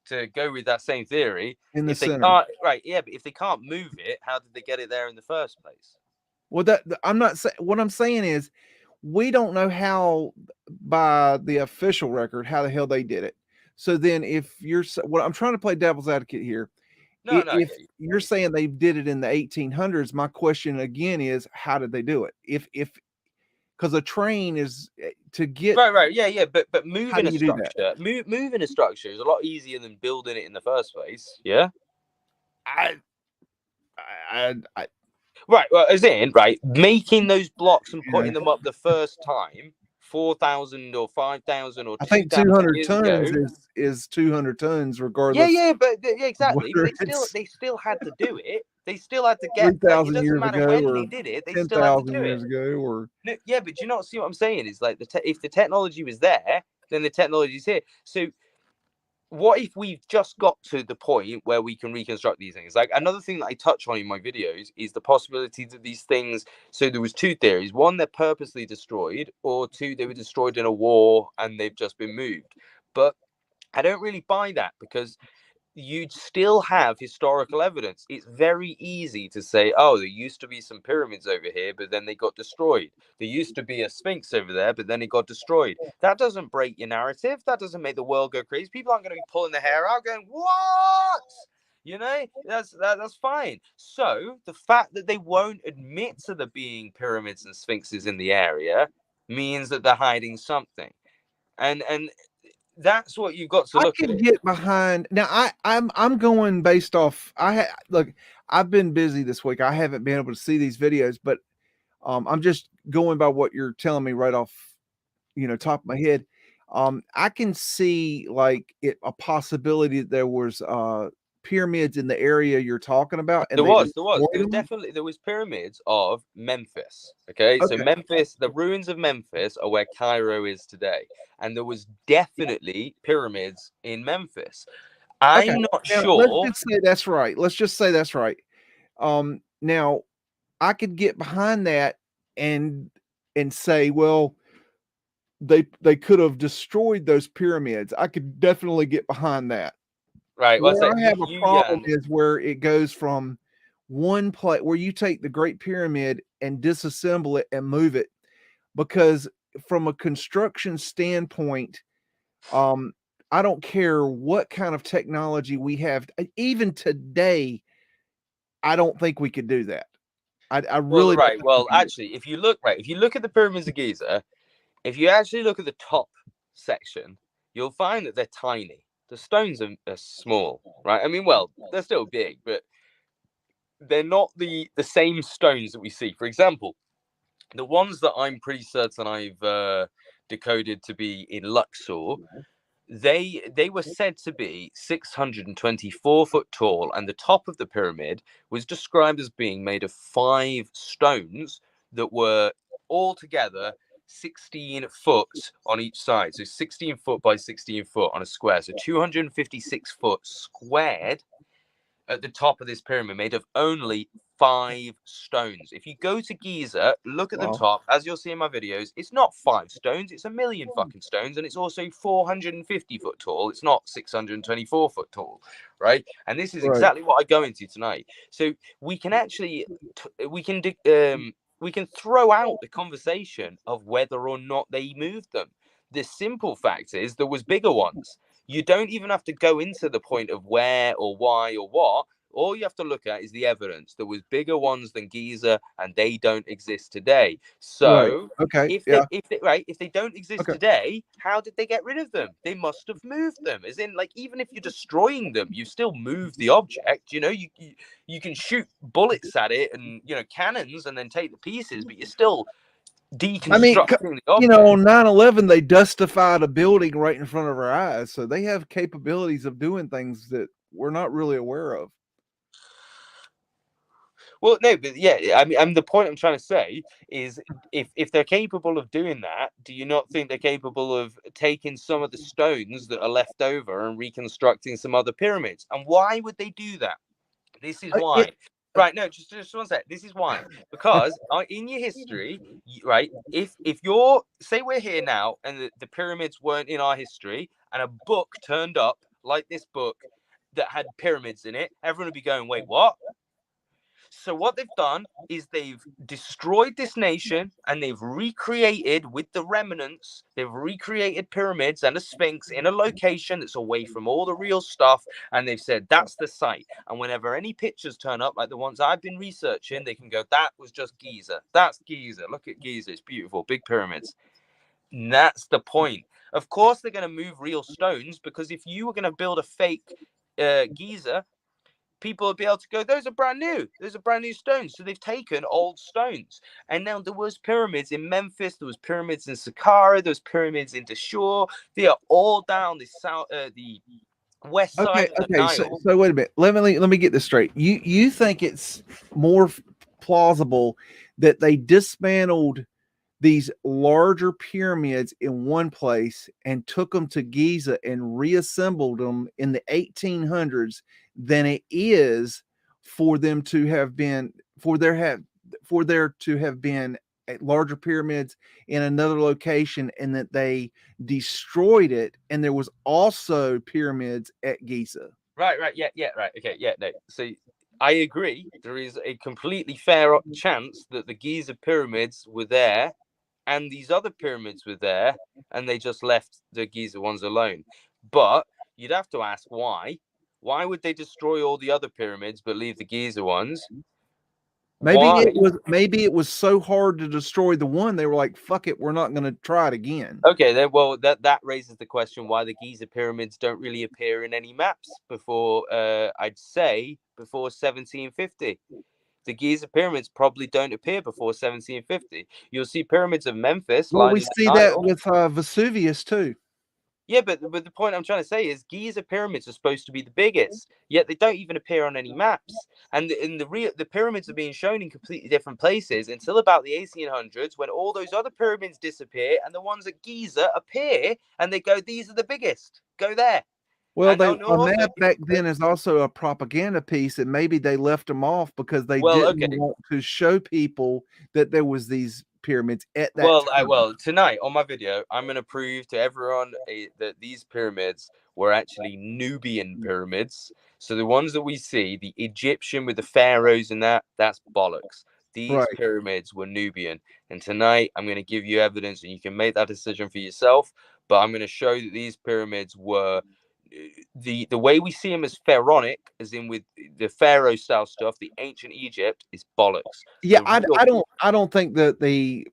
to go with that same theory, in the if they center. can't, right? Yeah, but if they can't move it, how did they get it there in the first place? Well, I'm not saying. What I'm saying is, we don't know how, by the official record, how the hell they did it. So then, if you're, I'm trying to play devil's advocate here. If you're saying they did it in the 1800s, my question again is, how did they do it? If because a train is to get right, yeah, but moving a structure, moving a structure is a lot easier than building it in the first place. Yeah, right. Well, as in, right, making those blocks and putting them up the first time, 4,000 or 5,000 or 2,000. I think 200 tons is 200 tons, regardless. Yeah, but exactly. But they still had to do it. They still had to get 3,000 years ago, when they did it. They still had to do years it. ago, or no, yeah, but do you not see what I'm saying? Is like if the technology was there, then the technology is here. So, what if we've just got to the point where we can reconstruct these things? Like, another thing that I touch on in my videos is the possibility that these things. So there was two theories: one, they're purposely destroyed, or two, they were destroyed in a war and they've just been moved. But I don't really buy that, because you'd still have historical evidence. It's very easy to say, oh, there used to be some pyramids over here, but then they got destroyed. There used to be a Sphinx over there, but then it got destroyed. That doesn't break your narrative. That doesn't make the world go crazy. People aren't going to be pulling their hair out going, what? You know, that's fine. So the fact that they won't admit to there being pyramids and sphinxes in the area means that they're hiding something. And that's what you've got to look at. I can get behind. Now I'm going based off. Look, I've been busy this week. I haven't been able to see these videos, but I'm just going by what you're telling me right off, top of my head. I can see like a possibility that there was pyramids in the area you're talking about. And there was definitely pyramids of Memphis. Okay, so Memphis, the ruins of Memphis are where Cairo is today, and there was definitely pyramids in Memphis. I'm not sure. Let's just say that's right. Now I could get behind that and say, well, they could have destroyed those pyramids. I could definitely get behind that. Right. Where I have a problem is where it goes from one place where you take the Great Pyramid and disassemble it and move it, because from a construction standpoint, I I don't care what kind of technology we have. Even today, I don't think we could do that. I Well, really right. don't Well, think we could. actually, if you look at the pyramids of Giza, if you actually look at the top section, you'll find that they're tiny. The stones are small, right? I mean, well, they're still big, but they're not the same stones that we see. For example, the ones that I'm pretty certain I've decoded to be in Luxor, they were said to be 624 foot tall, and the top of the pyramid was described as being made of 5 stones that were altogether 16 foot on each side. So 16 foot by 16 foot on a square. So 256 foot squared at the top of this pyramid, made of only 5 stones. If you go to Giza, look at the top, as you'll see in my videos, it's not 5 stones, it's a million fucking stones, and it's also 450 foot tall. It's not 624 foot tall, right? And this is exactly what I go into tonight. So we can actually, we can throw out the conversation of whether or not they moved them. The simple fact is there was bigger ones. You don't even have to go into the point of where or why or what. All you have to look at is the evidence. There was bigger ones than Giza, and they don't exist today. So, if they don't exist today, how did they get rid of them? They must have moved them. As in, like, even if you're destroying them, you still move the object. You know, you can shoot bullets at it and cannons, and then take the pieces, but you're still deconstructing the object. On 9/11, they dustified a building right in front of our eyes. So they have capabilities of doing things that we're not really aware of. Well, no, but yeah, I mean, the point I'm trying to say is if they're capable of doing that, do you not think they're capable of taking some of the stones that are left over and reconstructing some other pyramids? And why would they do that? This is why. Right, no, just one sec. This is why. Because in your history, right, if you're, say we're here now and the pyramids weren't in our history, and a book turned up like this book that had pyramids in it, everyone would be going, wait, what? So what they've done is they've destroyed this nation, and they've recreated with the remnants. They've recreated pyramids and a sphinx in a location that's away from all the real stuff. And they've said, that's the site. And whenever any pictures turn up, like the ones I've been researching, they can go, that was just Giza. That's Giza. Look at Giza. It's beautiful. Big pyramids. And that's the point. Of course, they're going to move real stones, because if you were going to build a fake Giza, people would be able to go, those are brand new. Those are brand new stones. So they've taken old stones. And now there was pyramids in Memphis. There was pyramids in Saqqara. There was pyramids in Dashur. They are all down the south, the west side of the Nile. So wait a minute. Let me get this straight. You think it's more plausible that they dismantled these larger pyramids in one place and took them to Giza and reassembled them in the 1800s than it is for them to have been there to have been larger pyramids in another location, and that they destroyed it, and there was also pyramids at Giza. Right, right, okay, no. So I agree. There is a completely fair chance that the Giza pyramids were there, and these other pyramids were there, and they just left the Giza ones alone. But you'd have to ask why. Why would they destroy all the other pyramids but leave the Giza ones? Maybe it was so hard to destroy the one, they were like, fuck it, we're not going to try it again. Okay, then, well, that raises the question why the Giza pyramids don't really appear in any maps before, I'd say, before 1750. The Giza pyramids probably don't appear before 1750. You'll see pyramids of Memphis. Well, we see that with Vesuvius too. Yeah, but the point I'm trying to say is Giza pyramids are supposed to be the biggest, yet they don't even appear on any maps. And the pyramids are being shown in completely different places until about the 1800s, when all those other pyramids disappear and the ones at Giza appear, and they go, these are the biggest. Go there. Well, a map back then is also a propaganda piece, and maybe they left them off because they didn't want to show people that there was these pyramids at that time. Well, tonight on my video, I'm going to prove to everyone that these pyramids were actually Nubian pyramids. So the ones that we see, the Egyptian with the pharaohs and that's bollocks. These pyramids were Nubian. And tonight I'm going to give you evidence, and you can make that decision for yourself. but I'm going to show that these pyramids were the way we see them as pharaonic, as in with the pharaoh style stuff. The ancient Egypt is bollocks. Yeah, The I don't think that the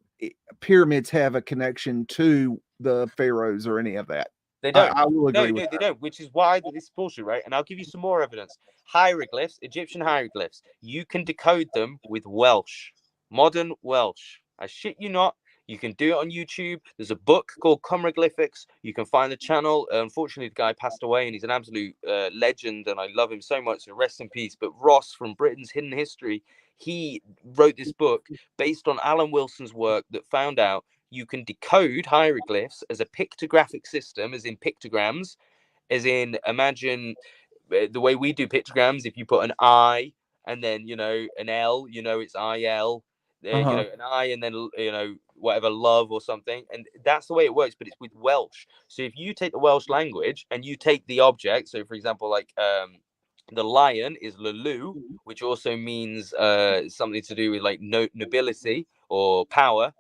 pyramids have a connection to the pharaohs or any of that. They don't. I will agree No, with they that. don't. Which is why this is bullshit, right? And I'll give you some more evidence. Hieroglyphs, Egyptian hieroglyphs. You can decode them with Welsh, modern Welsh. I shit you not. You can do it on YouTube. There's a book called Cumroglyphics. You can find the channel. Unfortunately, the guy passed away, and he's an absolute legend, and I love him so much. So rest in peace. But Ross from Britain's Hidden History, he wrote this book based on Alan Wilson's work that found out you can decode hieroglyphs as a pictographic system, as in pictograms, as in imagine the way we do pictograms. If you put an I and then an L, it's IL. An I and then whatever love or something, and that's the way it works. But it's with Welsh. So if you take the Welsh language and you take the object, so for example, like the lion is Lulu, which also means something to do with like nobility or power.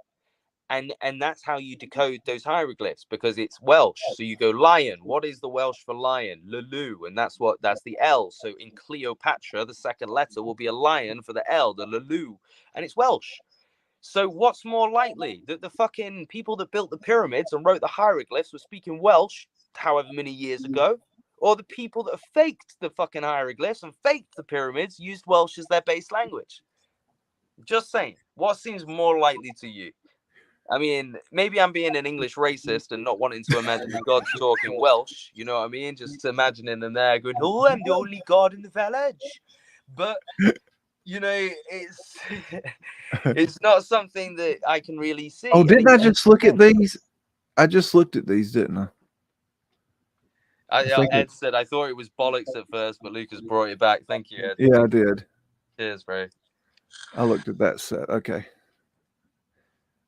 And that's how you decode those hieroglyphs, because it's Welsh. So you go lion. What is the Welsh for lion? Lulu, and that's the L. So in Cleopatra, the second letter will be a lion for the L, the Lulu, and it's Welsh. So what's more likely, that the fucking people that built the pyramids and wrote the hieroglyphs were speaking Welsh however many years ago, or the people that have faked the fucking hieroglyphs and faked the pyramids used Welsh as their base language? Just saying, what seems more likely to you? I mean, maybe I'm being an English racist and not wanting to imagine the gods talking Welsh. You know what I mean? Just imagining them there going, "Oh, I'm the only god in the village." But it's not something that I can really see. Oh, didn't I just look at these? I just looked at these, didn't I? Ed said I thought it was bollocks at first, but Lucas brought it back. Thank you, Ed. Yeah, I did. Cheers, bro. I looked at that set. Okay.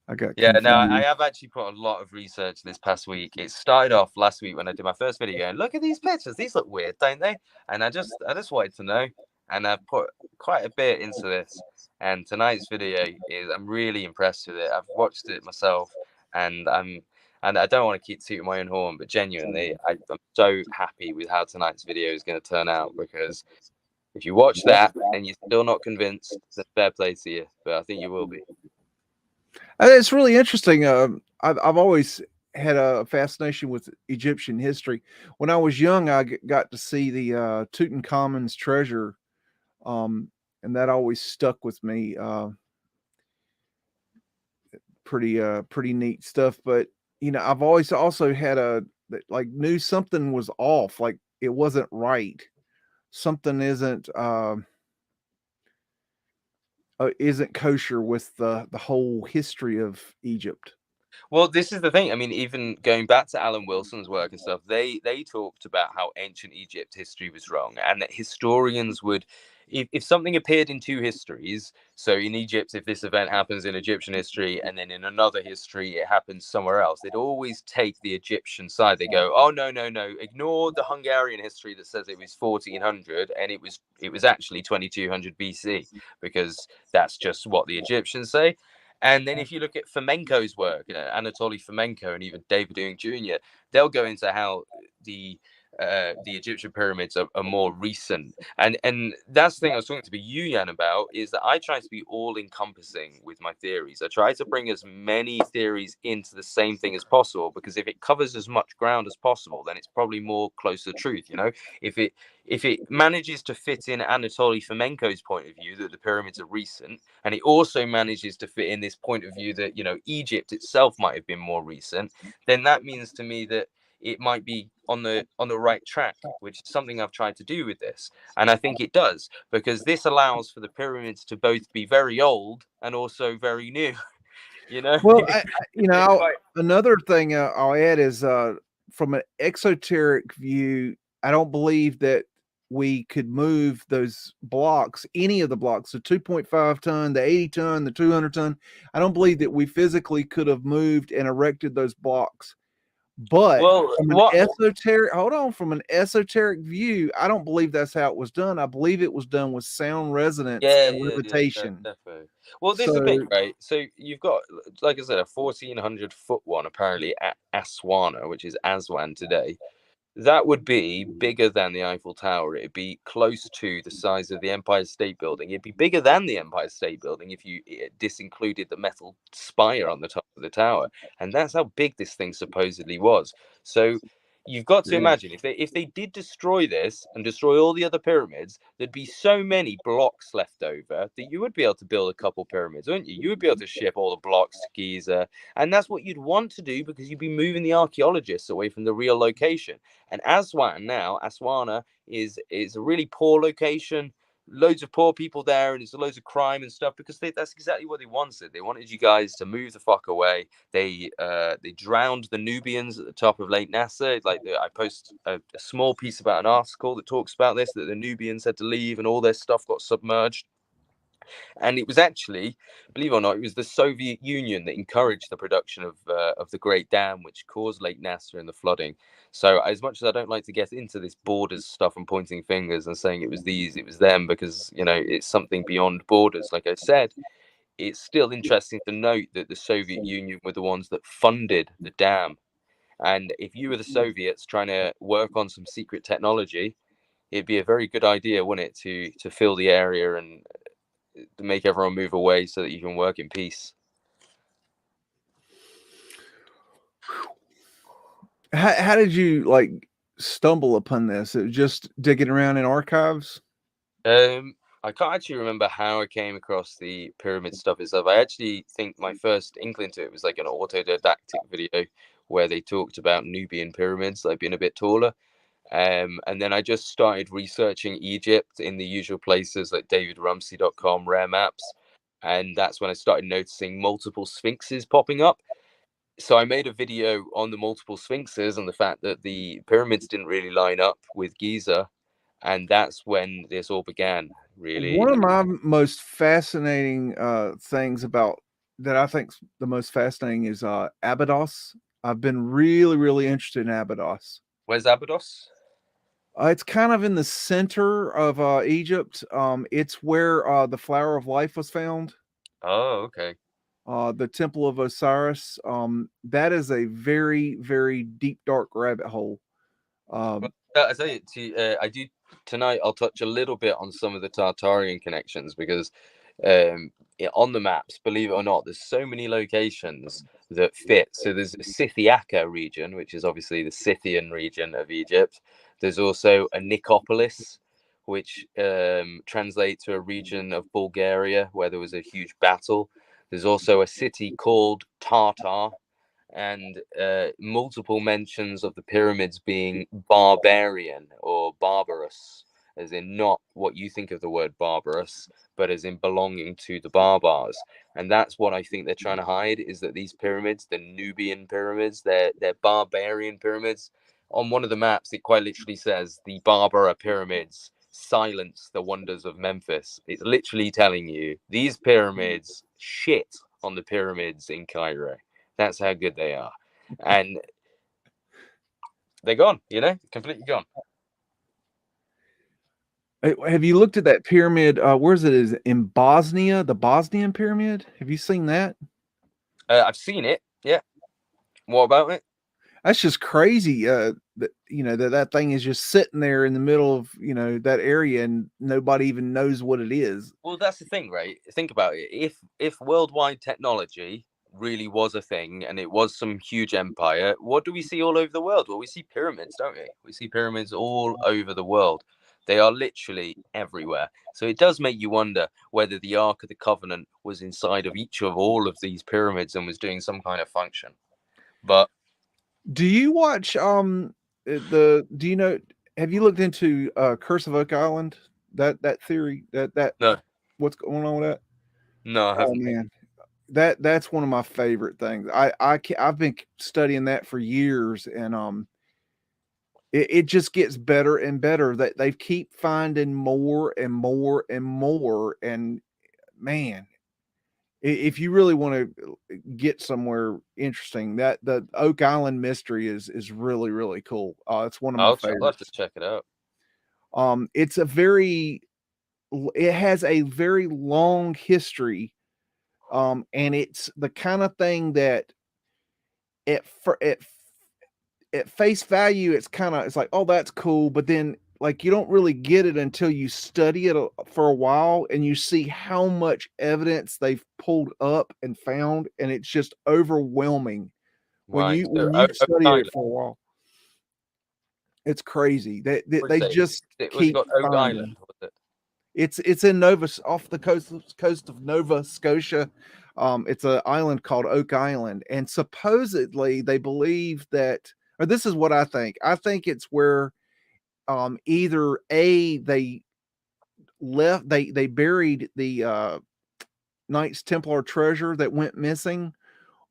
I got confused. I have actually put a lot of research this past week. It started off last week when I did my first video, and look at these pictures. These look weird, don't they? And I just wanted to know, and I've put quite a bit into this. And tonight's video is, I'm really impressed with it. I've watched it myself, and I don't want to keep tooting my own horn, but genuinely, I'm so happy with how tonight's video is going to turn out, because if you watch that and you're still not convinced, then fair play to you. But I think you will be. It's really interesting. I've always had a fascination with Egyptian history. When I was young, I got to see the Tutankhamun's treasure, and that always stuck with me. Pretty neat stuff. But I've always also had knew something was off, like it wasn't right. Something isn't kosher with the whole history of Egypt. Well, this is the thing. I mean, even going back to Alan Wilson's work and stuff, they talked about how ancient Egypt history was wrong, and that historians would, if something appeared in two histories, so in Egypt, if this event happens in Egyptian history, and then in another history it happens somewhere else, they'd always take the Egyptian side. They go, oh no, ignore the Hungarian history that says it was 1400 and it was actually 2200 BC, because that's just what the Egyptians say. And then if you look at Fomenko's work, Anatoly Fomenko and even David Ewing Jr., they'll go into how the Egyptian pyramids are more recent. And that's the thing I was talking to you, Jan, about, is that I try to be all-encompassing with my theories. I try to bring as many theories into the same thing as possible, because if it covers as much ground as possible, then it's probably more close to the truth. If it manages to fit in Anatoly Fomenko's point of view that the pyramids are recent, and it also manages to fit in this point of view that Egypt itself might have been more recent, then that means to me that it might be on the right track, which is something I've tried to do with this. And I think it does, because this allows for the pyramids to both be very old and also very new. Well, another thing I'll add is from an exoteric view, I don't believe that we could move those blocks, any of the blocks, the 2.5 ton, the 80 ton, the 200 ton. I don't believe that we physically could have moved and erected those blocks But Well, from an what? from an esoteric view, I don't believe that's how it was done. I believe it was done with sound resonance Yeah, and yeah, levitation. definitely. Well, this is the So thing, right? So you've got, like I said, a 1,400-foot one apparently at Aswana, which is Aswan today. That would be bigger than the Eiffel Tower. It'd be close to the size of the Empire State Building. It'd be bigger than the Empire State Building if you disincluded the metal spire on the top of the tower. And that's how big this thing supposedly was. So you've got to imagine if they did destroy this and destroy all the other pyramids, there'd be so many blocks left over that you would be able to build a couple pyramids, wouldn't you? You would be able to ship all the blocks to Giza. And that's what you'd want to do because you'd be moving the archaeologists away from the real location. And Aswana is a really poor location. Loads of poor people there, and there's loads of crime and stuff because that's exactly what they wanted. They wanted you guys to move the fuck away. They drowned the Nubians at the top of Lake Nasser. I post a small piece about an article that talks about this, that the Nubians had to leave and all their stuff got submerged. And it was actually, believe it or not, it was the Soviet Union that encouraged the production of the Great Dam, which caused Lake Nasser and the flooding. So as much as I don't like to get into this borders stuff and pointing fingers and saying it was them, because, you know, it's something beyond borders, like I said, it's still interesting to note that the Soviet Union were the ones that funded the dam. And if you were the Soviets trying to work on some secret technology, it'd be a very good idea, wouldn't it, to fill the area and to make everyone move away so that you can work in peace. how did you stumble upon this? It was just digging around in archives? I can't actually remember how I came across the pyramid stuff itself. I actually think my first inkling to it was like an autodidactic video where they talked about Nubian pyramids, like being a bit taller. And then I just started researching Egypt in the usual places like davidrumsey.com, rare maps. And that's when I started noticing multiple sphinxes popping up. So I made a video on the multiple sphinxes and the fact that the pyramids didn't really line up with Giza. And that's when this all began, really. One of my most fascinating things about that I think the most fascinating is Abydos. I've been really, really interested in Abydos. Where's Abydos? It's kind of in the center of Egypt. It's where the Flower of Life was found. Oh, okay. The Temple of Osiris. That is a very, very deep, dark rabbit hole. Well, I tell you, I do tonight. I'll touch a little bit on some of the Tartarian connections because on the maps, believe it or not, there's so many locations that fit. So there's the Scythiaca region, which is obviously the Scythian region of Egypt. There's also a Nicopolis, which translates to a region of Bulgaria where there was a huge battle. There's also a city called Tartar, and multiple mentions of the pyramids being barbarian or barbarous, as in not what you think of the word barbarous, but as in belonging to the barbars. And that's what I think they're trying to hide, is that these pyramids, the Nubian pyramids, they're barbarian pyramids. On one of the maps, it quite literally says the Barbara pyramids silence the wonders of Memphis. It's literally telling you these pyramids shit on the pyramids in Cairo. That's how good they are. And they're gone, completely gone. Have you looked at that pyramid? Where is it? Is it in Bosnia, the Bosnian pyramid? Have you seen that? I've seen it. Yeah. What about it? That's just crazy. That that thing is just sitting there in the middle of that area, and nobody even knows what it is. Well, that's the thing, right? Think about it. If worldwide technology really was a thing and it was some huge empire, what do we see all over the world? Well, we see pyramids, don't we? We see pyramids all over the world. They are literally everywhere. So it does make you wonder whether the Ark of the Covenant was inside of each of all of these pyramids and was doing some kind of function. But do you watch do you know, have you looked into Curse of Oak Island? That theory, that no, what's going on with that? no, I haven't. Oh man, that's one of my favorite things. I've been studying that for years, and it just gets better and better. That they keep finding more and more and more, and man, If you really want to get somewhere interesting, that the Oak Island mystery is really really cool. It's one of my I'll have to favorites. check it out. It's a very it has a very long history, and it's the kind of thing that at face value it's like, oh, that's cool, but then like you don't really get it until you study it for a while and you see how much evidence they've pulled up and found, and it's just overwhelming when Right. So, you've Oak studied it Island. for a while. It's crazy. What They did you say? just Was it keep got Oak finding. Island? Was it? It's in Nova, off the coast of Nova Scotia. It's an island called Oak Island, and supposedly they believe that, or this is what I think. I think it's where either they left, they buried the Knights Templar treasure that went missing,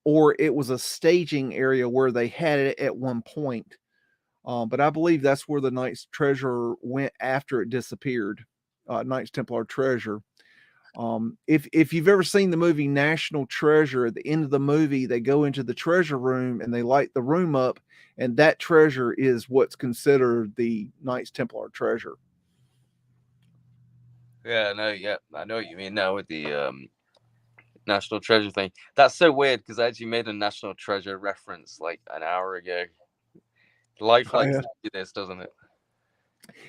or it was a staging area where they had it at one point. But I believe that's where the Knights treasure went after it disappeared. Knights Templar treasure. If you've ever seen the movie National Treasure, at the end of the movie, they go into the treasure room and they light the room up, and that treasure is what's considered the Knights Templar treasure. Yeah, no, yeah, I know what you mean now with the National Treasure thing. That's so weird because I actually made a National Treasure reference like an hour ago. Life likes to do this, doesn't it?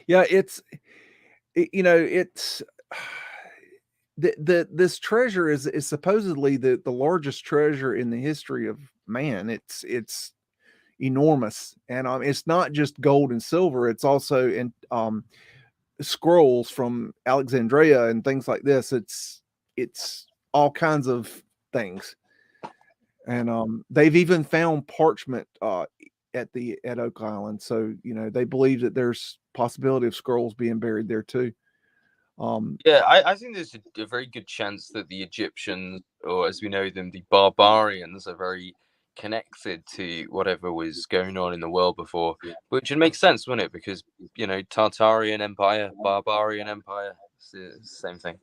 Yeah, it's this treasure is supposedly the largest treasure in the history of man. It's enormous, and it's not just gold and silver. It's also in scrolls from Alexandria and things like this. It's all kinds of things, and they've even found parchment at Oak Island. So they believe that there's possibility of scrolls being buried there too. Yeah, I think there's a very good chance that the Egyptians, or as we know them, the barbarians, are very connected to whatever was going on in the world before, which would make sense, wouldn't it? Because, Tartarian Empire, barbarian empire, it's the same thing.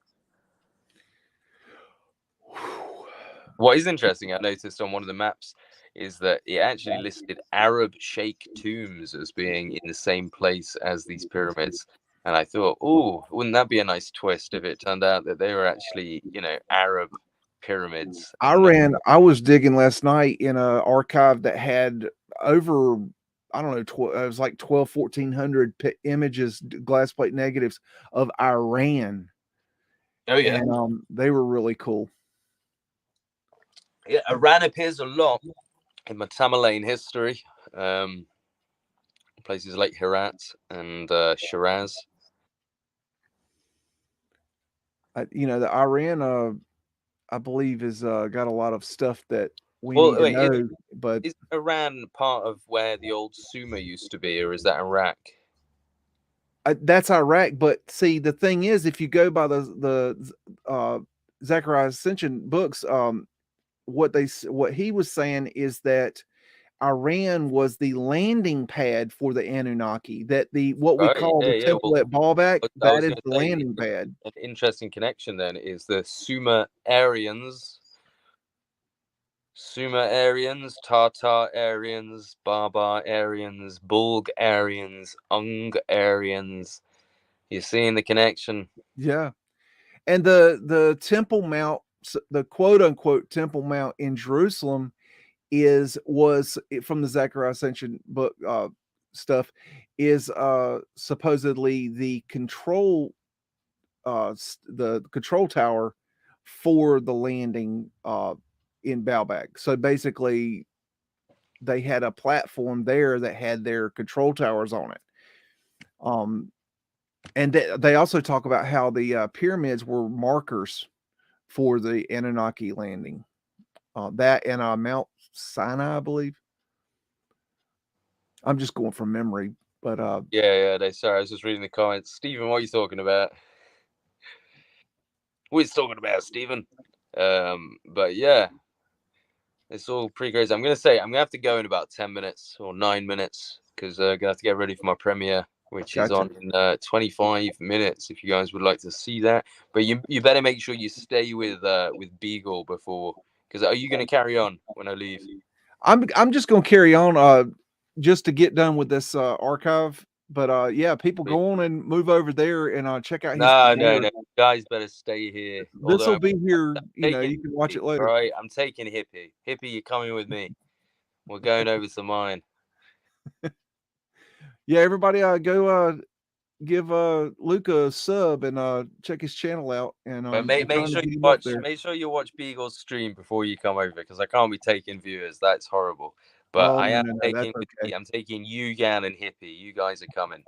What is interesting, I noticed on one of the maps, is that it actually listed Arab Sheikh tombs as being in the same place as these pyramids. And I thought, oh, wouldn't that be a nice twist if it turned out that they were actually, Arab pyramids? I was digging last night in an archive that had over, I don't know, it was like 1,400 images, glass plate negatives of Iran. Oh, yeah. And they were really cool. Yeah, Iran appears a lot in my Tamerlane history. Places like Herat and Shiraz. The Iran, I believe, is got a lot of stuff that we need to know. But is Iran part of where the old Sumer used to be, or is that Iraq? That's Iraq. But see, the thing is, if you go by the Zechariah Ascension books, what he was saying is that Iran was the landing pad for the Anunnaki. That what we call the temple at Baalbek, that is the landing pad. An interesting connection then is the Sumer Aryans, Tartar Aryans, Barbar Aryans, Bulg Aryans, Ung Aryans. You're seeing the connection. Yeah. And the Temple Mount, the quote unquote Temple Mount in Jerusalem was from the Zechariah Ascension book stuff, is supposedly the control tower for the landing in Baalbek. So basically they had a platform there that had their control towers on it. And they also talk about how the pyramids were markers for the Anunnaki landing. That and Mount Sinai, I believe. I'm just going from memory, but yeah. Sorry, I was just reading the comments. Stephen, what are you talking about? What are you talking about, Stephen? But yeah, it's all pretty crazy. I'm gonna have to go in about 10 minutes or 9 minutes because I'm gonna have to get ready for my premiere. which is Gotcha. on in 25 minutes. If you guys would like to see that, but you better make sure you stay with Beagle before, because are you going to carry on when I leave? I'm just gonna carry on just to get done with this archive. But yeah, people go on and move over there and check out his No, career. you guys better stay here. This will Although be here, you know, taking you can watch it Hippie, later. right? I'm taking Hippie. Hippie, you're coming with me. We're going over to mine. Yeah, everybody go give Luke a sub and check his channel out. And But we're trying to sure get you him up watch. there. Make sure you watch Beagle's stream before you come over, because I can't be taking viewers. That's horrible. But Oh, I am no, taking. that's okay. I'm taking Yugan and Hippie. You guys are coming.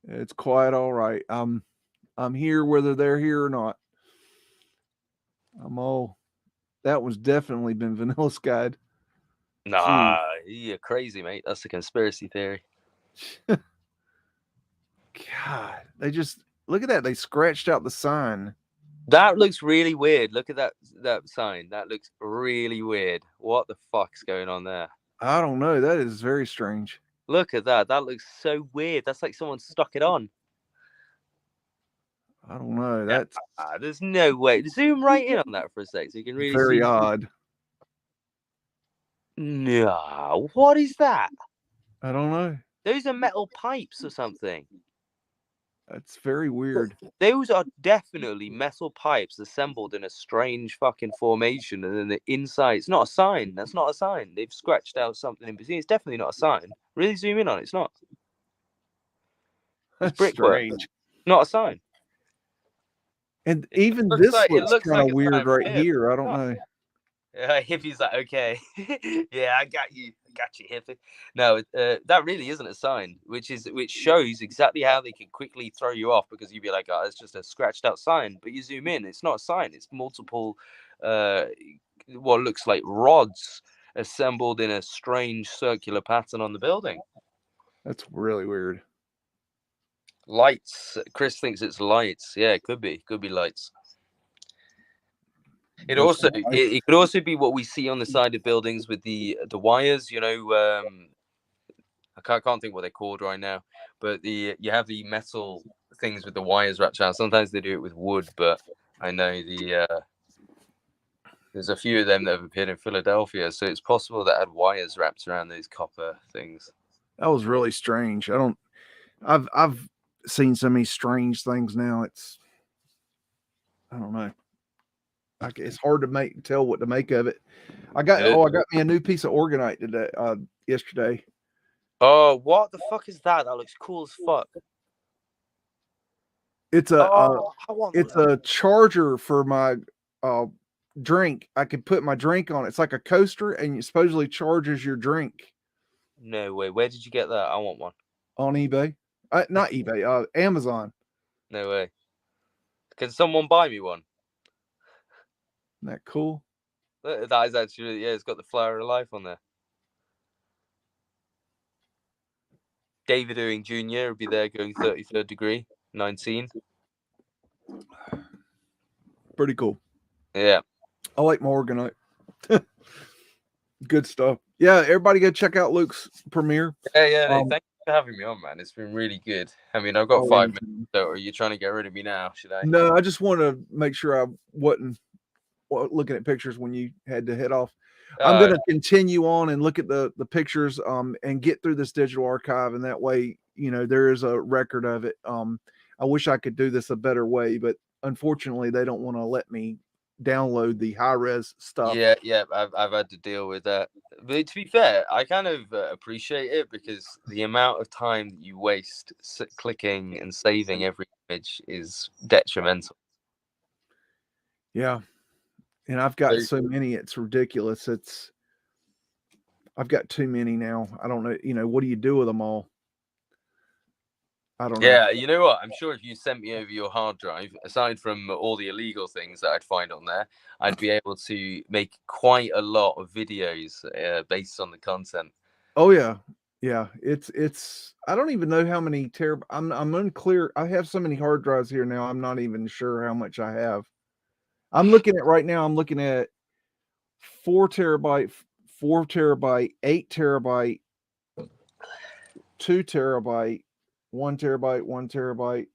It's quite all right. I'm here whether they're here or not. That was definitely been Vanilla Skied. Nah, you're crazy, mate. That's a conspiracy theory. God, they just look at that. They scratched out the sign. That looks really weird. Look at that sign. That looks really weird. What the fuck's going on there? I don't know. That is very strange. Look at that. That looks so weird. That's like someone stuck it on. I don't know. That's There's no way. Zoom right in on that for a sec so you can really very see. odd. No, what is that? I don't know. Those are metal pipes or something. That's very weird. Those are definitely metal pipes assembled in a strange fucking formation, and then the inside. It's not a sign. That's not a sign. They've scratched out something in between. It's definitely not a sign. Really zoom in on it. It's not. That's brickwork. strange. Not a sign. And even looks this like- it looks looks kind of like a weird sign right from him. here. I don't know. Hippie's like, okay, yeah, I got you, Hippie. No, that really isn't a sign, which shows exactly how they can quickly throw you off, because you'd be like, oh, it's just a scratched out sign. But you zoom in, it's not a sign. It's multiple, what looks like rods assembled in a strange circular pattern on the building. That's really weird. Lights. Chris thinks it's lights. Yeah, it could be lights. It could also be what we see on the side of buildings with the wires. You know, I can't think what they're called right now, but you have the metal things with the wires wrapped around. Sometimes they do it with wood, but I know there's a few of them that have appeared in Philadelphia, so it's possible that had wires wrapped around those copper things. That was really strange. I've seen so many strange things now. I don't know. It's hard to tell what to make of it. I got me a new piece of organite today. Yesterday. Oh, what the fuck is that? That looks cool as fuck. It's a charger for my drink. I can put my drink on it. It's like a coaster, and it supposedly charges your drink. No way. Where did you get that? I want one. On eBay. Not eBay. Amazon. No way. Can someone buy me one? Isn't that cool? That is actually, yeah, it's got the flower of life on there. David Ewing Jr. will be there going 33rd degree, 19. Pretty cool. Yeah. I like my organite. Good stuff. Yeah, everybody go check out Luke's premiere. Yeah. Thank you for having me on, man. It's been really good. I mean, I've got 5 minutes, so are you trying to get rid of me now? Should I? No, I just want to make sure I wasn't looking at pictures when you had to head off. I'm going to continue on and look at the pictures and get through this digital archive, and that way, you know, there is a record of it. I wish I could do this a better way, but unfortunately they don't want to let me download the high-res stuff. Yeah, I've had to deal with that. But to be fair, I kind of appreciate it, because the amount of time that you waste clicking and saving every image is detrimental. Yeah. And I've got so many, it's ridiculous. I've got too many now. I don't know, you know, what do you do with them all? I don't know. Yeah, you know what? I'm sure if you sent me over your hard drive, aside from all the illegal things that I'd find on there, I'd be able to make quite a lot of videos based on the content. Oh yeah. Yeah. It's I don't even know how many I'm unclear. I have so many hard drives here now. I'm not even sure how much I have. I'm looking at right now, I'm looking at 4 terabyte, 8 terabyte, 2 terabyte, 1 terabyte, 1 terabyte.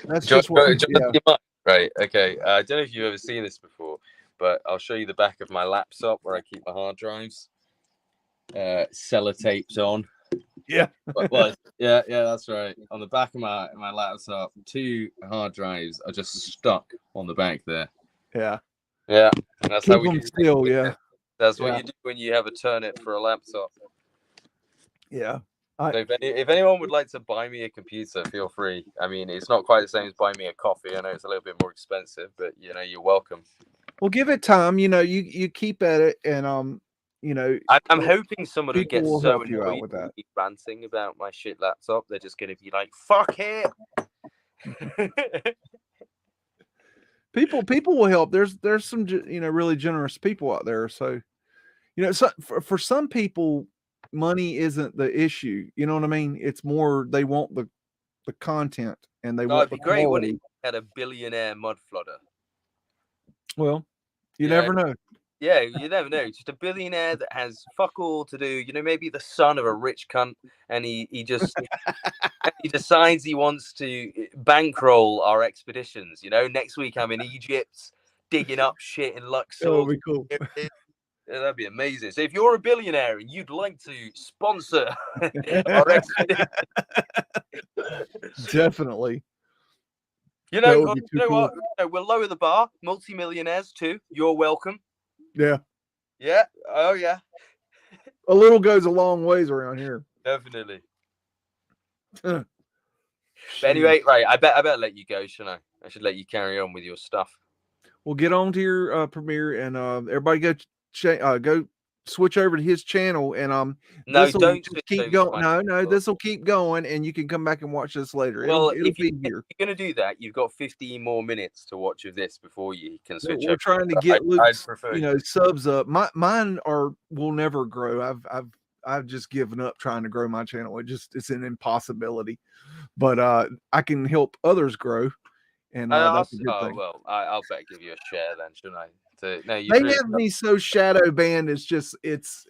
That's John, just what. Right. Okay. I don't know if you've ever seen this before, but I'll show you the back of my laptop where I keep my hard drives. Sellotapes on. Yeah. Well, yeah, that's right. On the back of my laptop, 2 hard drives are just stuck on the back there. Yeah. Yeah. And that's Keep how we them do still. Yeah. That's what you do when you have a turnip for a laptop. Yeah. So if anyone would like to buy me a computer, feel free. I mean, it's not quite the same as buying me a coffee. I know it's a little bit more expensive, but you're welcome. Well, give it time. You keep at it, and I'm hoping someone would get will so help you out annoyed with that. ranting about my shit laptop. They're just going to be like, "Fuck it." People will help. There's some really generous people out there. So so for some people, money isn't the issue. You know what I mean? It's more they want the content and they want it'd be the great when quality. it had a billionaire mudflooder. Well, you never know. Yeah, you never know. Just a billionaire that has fuck all to do. Maybe the son of a rich cunt, and he just he decides he wants to bankroll our expeditions. Next week I'm in Egypt digging up shit in Luxor. That would be cool. Yeah, that'd be amazing. So if you're a billionaire and you'd like to sponsor our expedition, definitely. you know what? We'll lower the bar. Multi-millionaires too. You're welcome. Yeah. Yeah. Oh yeah. A little goes a long ways around here. Definitely. But anyway, right. I better let you go, shouldn't I? I should let you carry on with your stuff. Well, get on to your premiere, and everybody go switch over to his channel, and no, don't just keep going. No, this will keep going, and you can come back and watch this later. Well, it'll be here. If you're gonna do that, you've got 15 more minutes to watch of this before you can switch. We're trying to get Luke's, subs up. Mine will never grow. I've just given up trying to grow my channel. It's an impossibility, but I can help others grow. And that's a good thing. Well, I'll better give you a share then, shouldn't I? They have me so shadow banned. It's just it's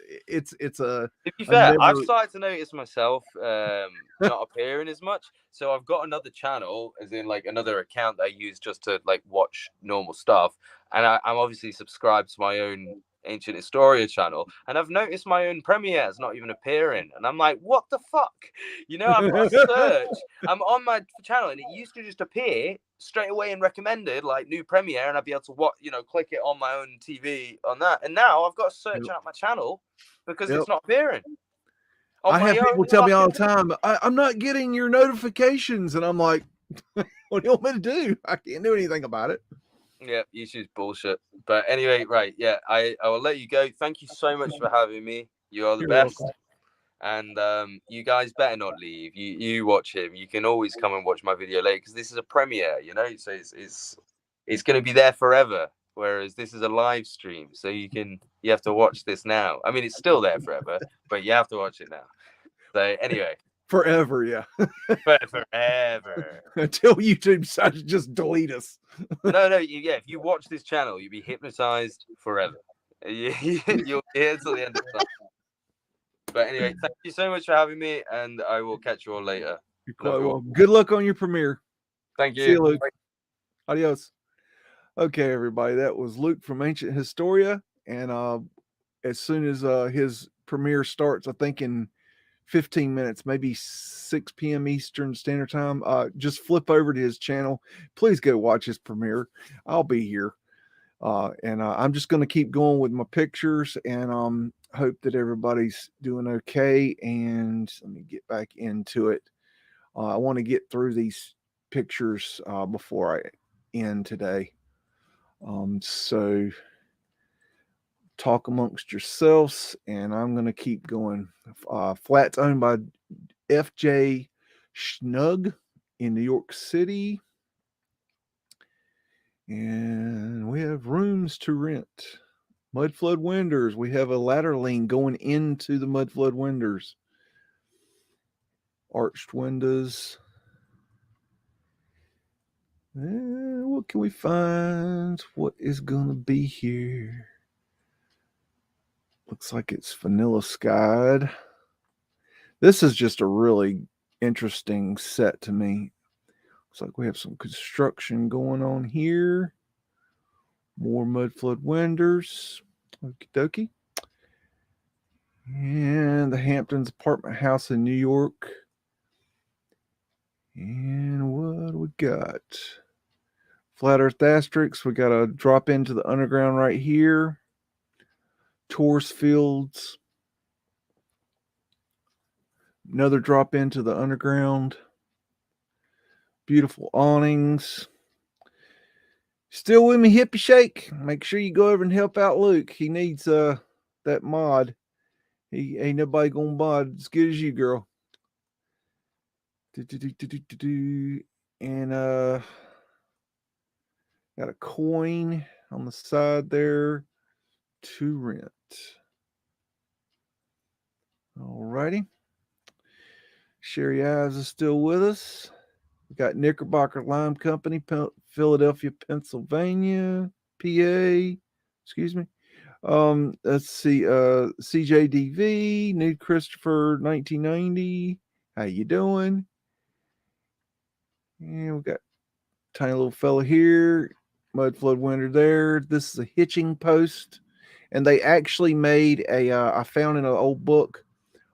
a. To be fair, I've started to notice myself not appearing as much. So I've got another channel, as in like another account that I use just to like watch normal stuff, and I'm obviously subscribed to my own Ancient Historia channel, and I've noticed my own premieres not even appearing, and I'm like, what the fuck? I've got a search. I'm on my channel, and it used to just appear straight away in recommended, like new premiere, and I'd be able to watch, click it on my own TV on that. And now I've got to search out my channel because it's not appearing. I have people tell me all the time, I'm not getting your notifications, and I'm like, what do you want me to do? I can't do anything about it. Yeah, YouTube's bullshit. But anyway, right, yeah, I will let you go. Thank you so much for having me. You are the best. Welcome. And you guys better not leave. You watch him. You can always come and watch my video later because this is a premiere, so it's going to be there forever. Whereas this is a live stream, so you have to watch this now. I mean, it's still there forever, but you have to watch it now. So anyway. Forever, yeah. Forever. Until YouTube decides to just delete us. No, if you watch this channel, you'll be hypnotized forever. You'll be here till the end of time. But anyway, thank you so much for having me, and I will catch you all later. You're quite well. Good luck on your premiere. Thank you. See you, Luke. Bye. Adios. Okay, everybody, that was Luke from Ancient Historia, and as soon as his premiere starts, I think in 15 minutes, maybe 6 p.m. Eastern Standard Time, just flip over to his channel. Please go watch his premiere. I'll be here. And I'm just going to keep going with my pictures, and hope that everybody's doing okay. And let me get back into it. I want to get through these pictures before I end today. So talk amongst yourselves, and I'm going to keep going. Flats owned by FJ Schnug in New York City. And we have rooms to rent. Mudflood windows. We have a ladder lane going into the Mudflood windows. Arched windows. And what can we find? What is going to be here? Looks like it's vanilla skied. This is just a really interesting set to me. Looks like we have some construction going on here. More Mudflood windows. Okie dokie. And the Hamptons apartment house in New York. And what do we got? Flat Earth Asterix. We got a drop into the underground right here. Taurus Fields. Another drop into the underground. Beautiful awnings. Still with me, Hippie Shake? Make sure you go over and help out Luke. He needs that mod. He ain't nobody gonna mod as good as you, girl. And got a coin on the side there to rent. Alrighty. Sherry Ives is still with us. We got Knickerbocker Lime Company, Philadelphia, Pennsylvania, PA. Excuse me. Let's see. CJDV, New Christopher, 1990. How you doing? And we got tiny little fella here. Mudflood winter there. This is a hitching post, and they actually made a. I found in an old book,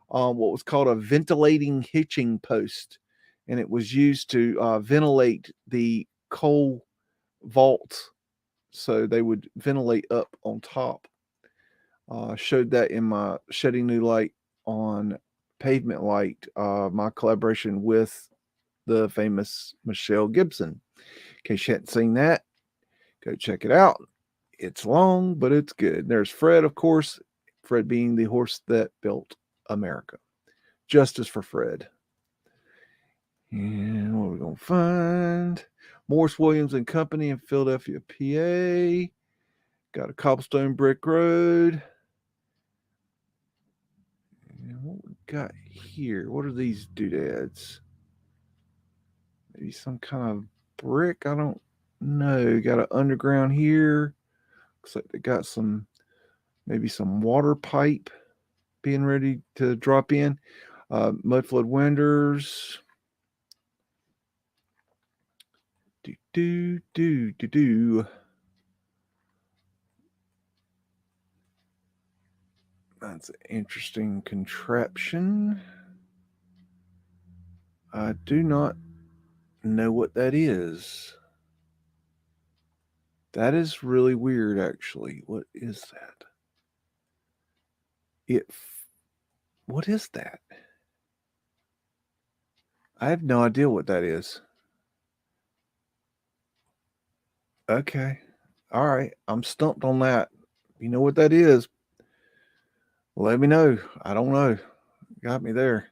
what was called a ventilating hitching post, and it was used to ventilate the coal vaults, so they would ventilate up on top. Showed that in my Shedding New Light on Pavement Light, my collaboration with the famous Michelle Gibson. In case you hadn't seen that, go check it out. It's long, but it's good. There's Fred, of course. Fred being the horse that built America. Justice for Fred. And what are we going to find? Morris Williams and Company in Philadelphia, PA. Got a cobblestone brick road. And what we got here? What are these doodads? Maybe some kind of brick? I don't know. Got an underground here. Looks like they got some, maybe some water pipe being ready to drop in. Mudflood windows. Do. That's an interesting contraption. I do not know what that is. That is really weird, actually. What is that? What is that? I have no idea what that is. Okay. All right. I'm stumped on that. You know what that is? Let me know. I don't know. Got me there.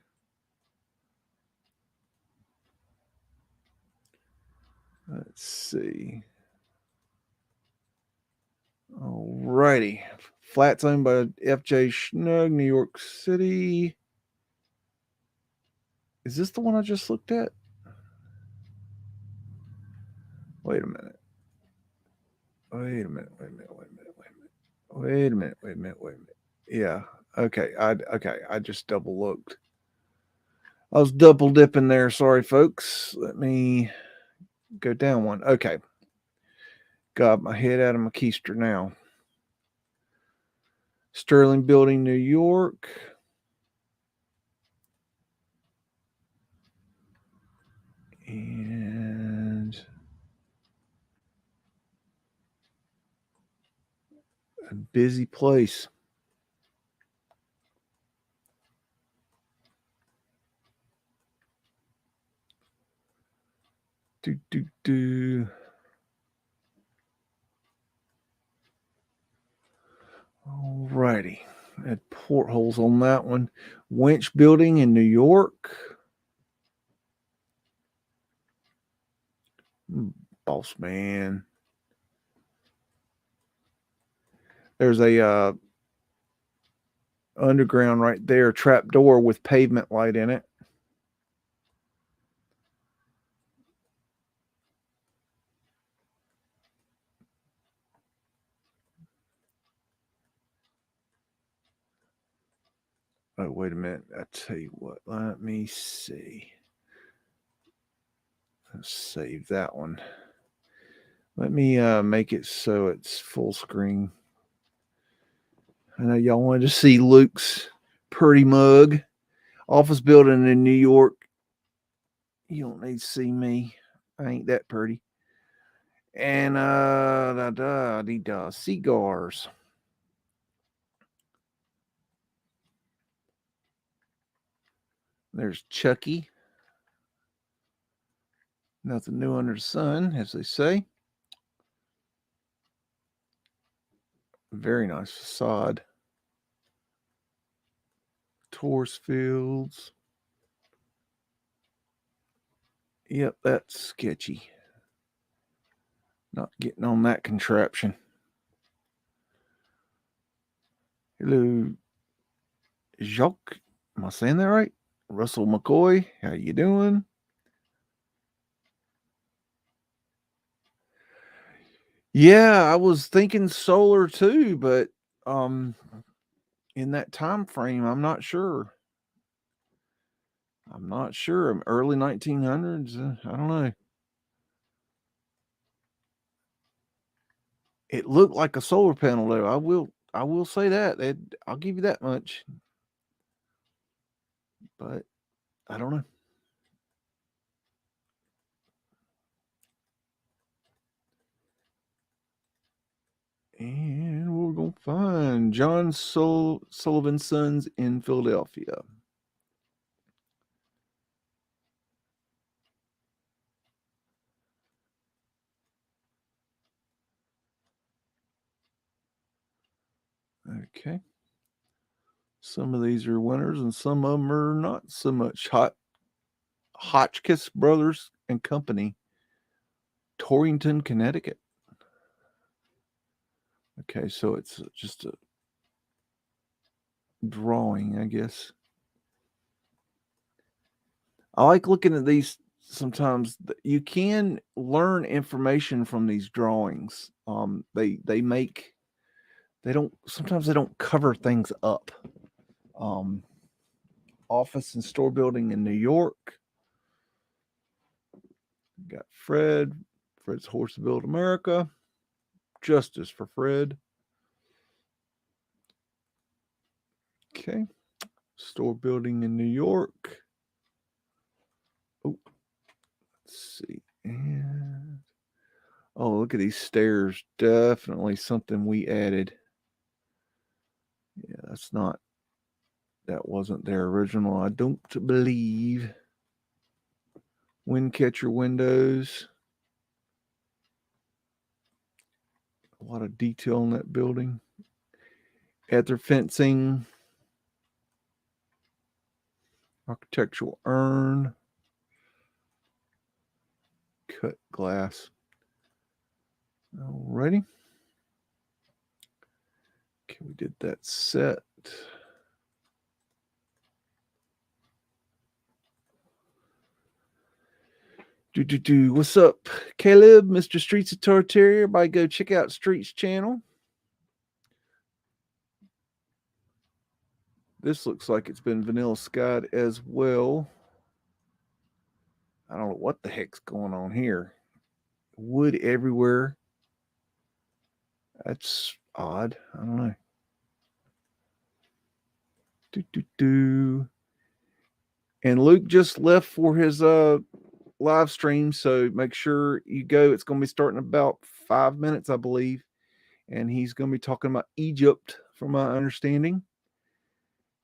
Let's see. Alrighty. Flats owned by FJ Schnug, New York City. Is this the one I just looked at? Wait a minute. Yeah. Okay. I just double looked. I was double dipping there. Sorry, folks. Let me go down one. Okay. Got my head out of my keister now. Sterling Building, New York. And a busy place. Alrighty. Had portholes on that one. Winch Building in New York. Boss man. There's a underground right there, trap door with pavement light in it. Oh, wait a minute. I tell you what, let me see. Let's save that one. Let me make it so it's full screen. I know y'all wanted to see Luke's pretty mug. Office building in New York. You don't need to see me. I ain't that pretty. And cigars. There's Chucky. Nothing new under the sun, as they say. Very nice facade. Torus fields. Yep, that's sketchy. Not getting on that contraption. Hello, Jacques. Am I saying that right? Russell McCoy, how you doing? Yeah, I was thinking solar too, but in that time frame, I'm not sure. Early 1900s, I don't know. It looked like a solar panel, though. I will say that. I'll give you that much. But I don't know. And we're going to find John Sullivan's Sons in Philadelphia. Okay. Some of these are winners and some of them are not so much. Hotchkiss Brothers and Company, Torrington, Connecticut. Okay, so it's just a drawing, I guess. I like looking at these sometimes. You can learn information from these drawings. Sometimes they don't cover things up. Office and store building in New York. Got Fred's Horse to Build America. Justice for Fred. Okay. Store building in New York. Oh, let's see. And look at these stairs. Definitely something we added. Yeah, that wasn't their original. I don't believe. Wind catcher windows. A lot of detail in that building. Ether fencing. Architectural urn. Cut glass. Alrighty. Okay, we did that set. What's up, Caleb, Mr. Streets of Tartaria? Everybody go check out Streets channel. This looks like it's been vanilla skied as well. I don't know what the heck's going on here. Wood everywhere. That's odd. I don't know. And Luke just left for his live stream, so make sure you go. It's going to be starting about 5 minutes, I believe, and he's going to be talking about Egypt, from my understanding.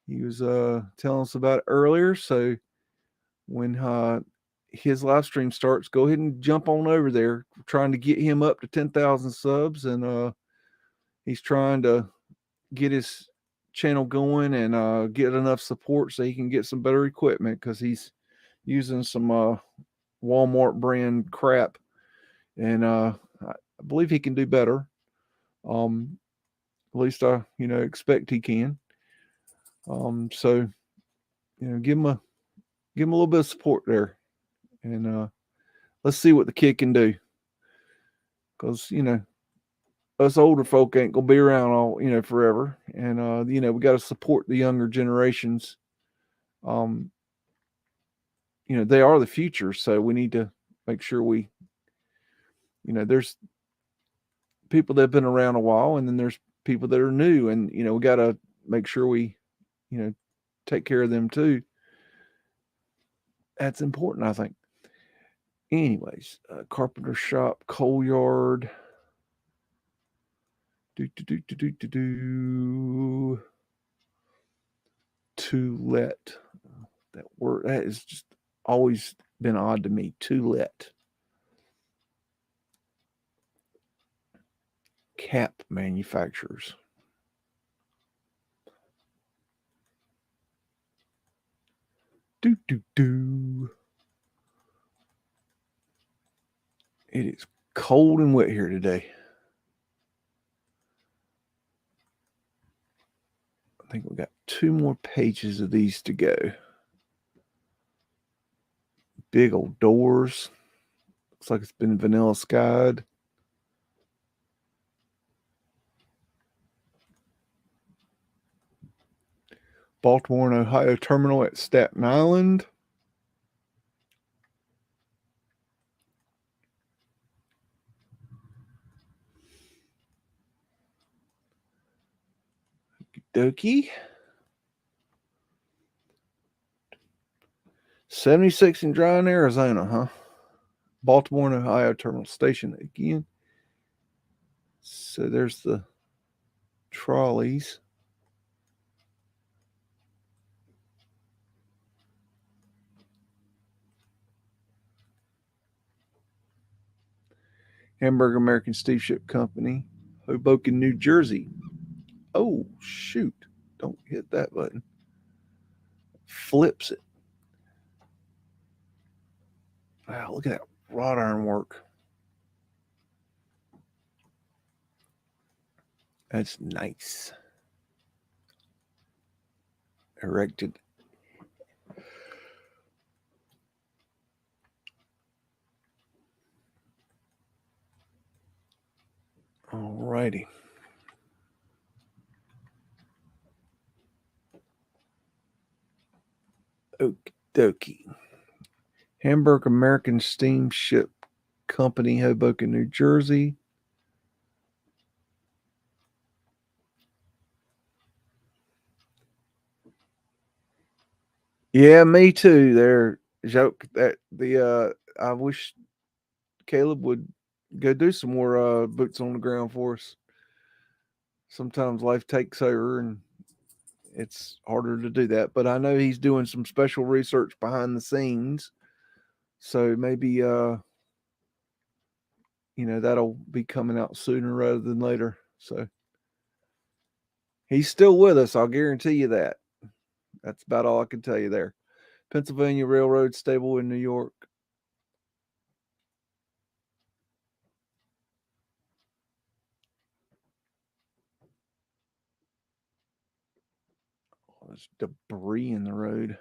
He was telling us about it earlier, so when his live stream starts, go ahead and jump on over there. We're trying to get him up to 10,000 subs, and he's trying to get his channel going and get enough support so he can get some better equipment, because he's using some Walmart brand crap, and I believe he can do better. At least I expect he can. So give him a little bit of support there, and let's see what the kid can do, because us older folk ain't gonna be around all forever, and we got to support the younger generations. They are the future, so we need to make sure we, there's people that have been around a while, and then there's people that are new, and we got to make sure we, take care of them too. That's important, I think. Anyways, carpenter shop, coal yard. To let. That word, that has just always been odd to me. To let. Cap manufacturers. It is cold and wet here today. I think we got 2 more pages of these to go. Big old doors. Looks like it's been vanilla skied. Baltimore and Ohio terminal at Staten Island. Dokie. 76 and dry in Arizona, huh? Baltimore and Ohio terminal station again. So there's the trolleys. Hamburg American Steamship Company, Hoboken, New Jersey. Oh, shoot. Don't hit that button. Flips it. Wow, look at that wrought iron work. That's nice. Erected. All righty. Okie dokie. Hamburg American Steamship Company, Hoboken, New Jersey. Yeah, me too. There, joke that I wish Caleb would go do some more boots on the ground for us. Sometimes life takes over and it's harder to do that. But I know he's doing some special research behind the scenes. So maybe that'll be coming out sooner rather than later. So he's still with us, I'll guarantee you that. That's about all I can tell you there. Pennsylvania Railroad Stable in New York. Oh, there's debris in the road.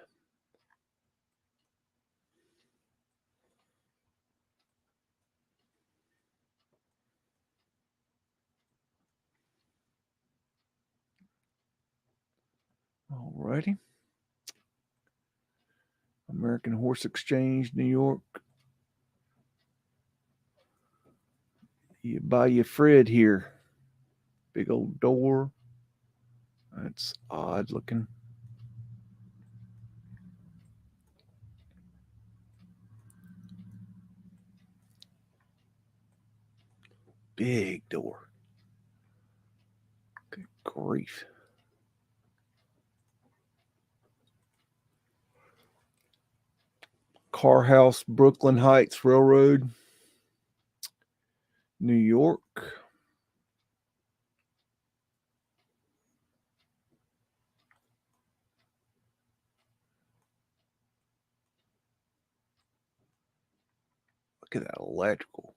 Alrighty. American Horse Exchange, New York. You buy your Fred here. Big old door. That's odd looking. Big door. Good grief. Car House, Brooklyn Heights Railroad, New York. Look at that electrical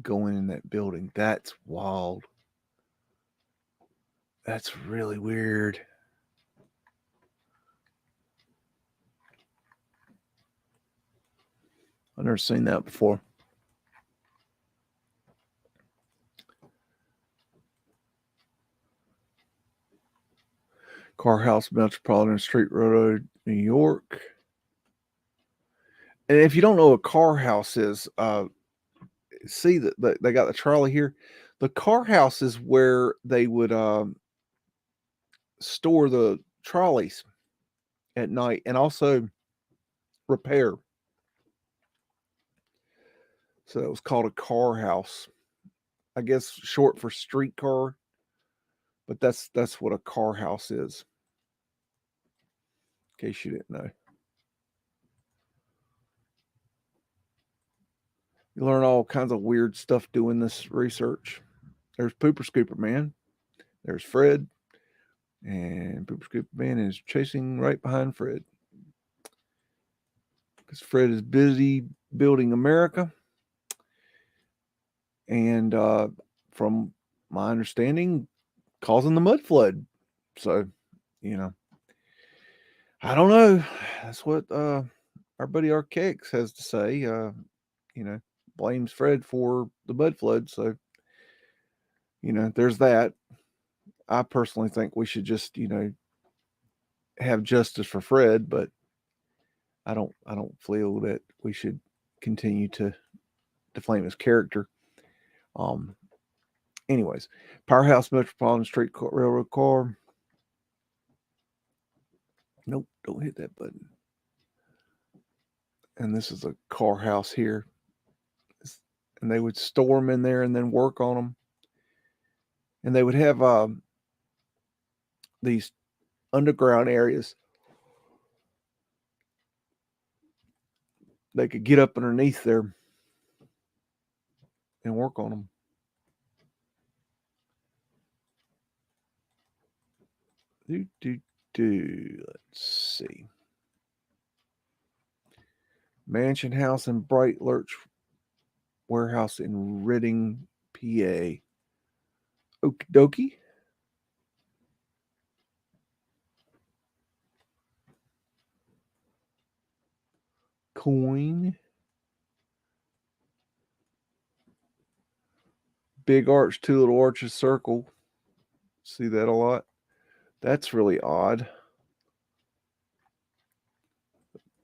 going in that building. That's wild. That's really weird. I've never seen that before. Car House, Metropolitan Street Railroad, New York. And if you don't know what a car house is, see that they got the trolley here. The car house is where they would store the trolleys at night and also repair. So it was called a car house. I guess short for streetcar, but that's what a car house is. In case you didn't know. You learn all kinds of weird stuff doing this research. There's Pooper Scooper Man. There's Fred. And Pooper Scooper Man is chasing right behind Fred. Because Fred is busy building America. And from my understanding, causing the Mudflood. So, you know, I don't know. That's what our buddy Archaics has to say. You know, blames Fred for the Mudflood. So, you know, there's that. I personally think we should just, you know, have justice for Fred, but I don't feel that we should continue to deflame his character. Anyways, Powerhouse Metropolitan Street Railroad car. Nope, don't hit that button. And this is a car house here. And they would store them in there and then work on them. And they would have these underground areas. They could get up underneath there and work on them. Let's see. Mansion House and Bright Lurch Warehouse in Reading, PA. Okie dokie. Coin. Big arch, two little arches, circle. See that a lot? That's really odd.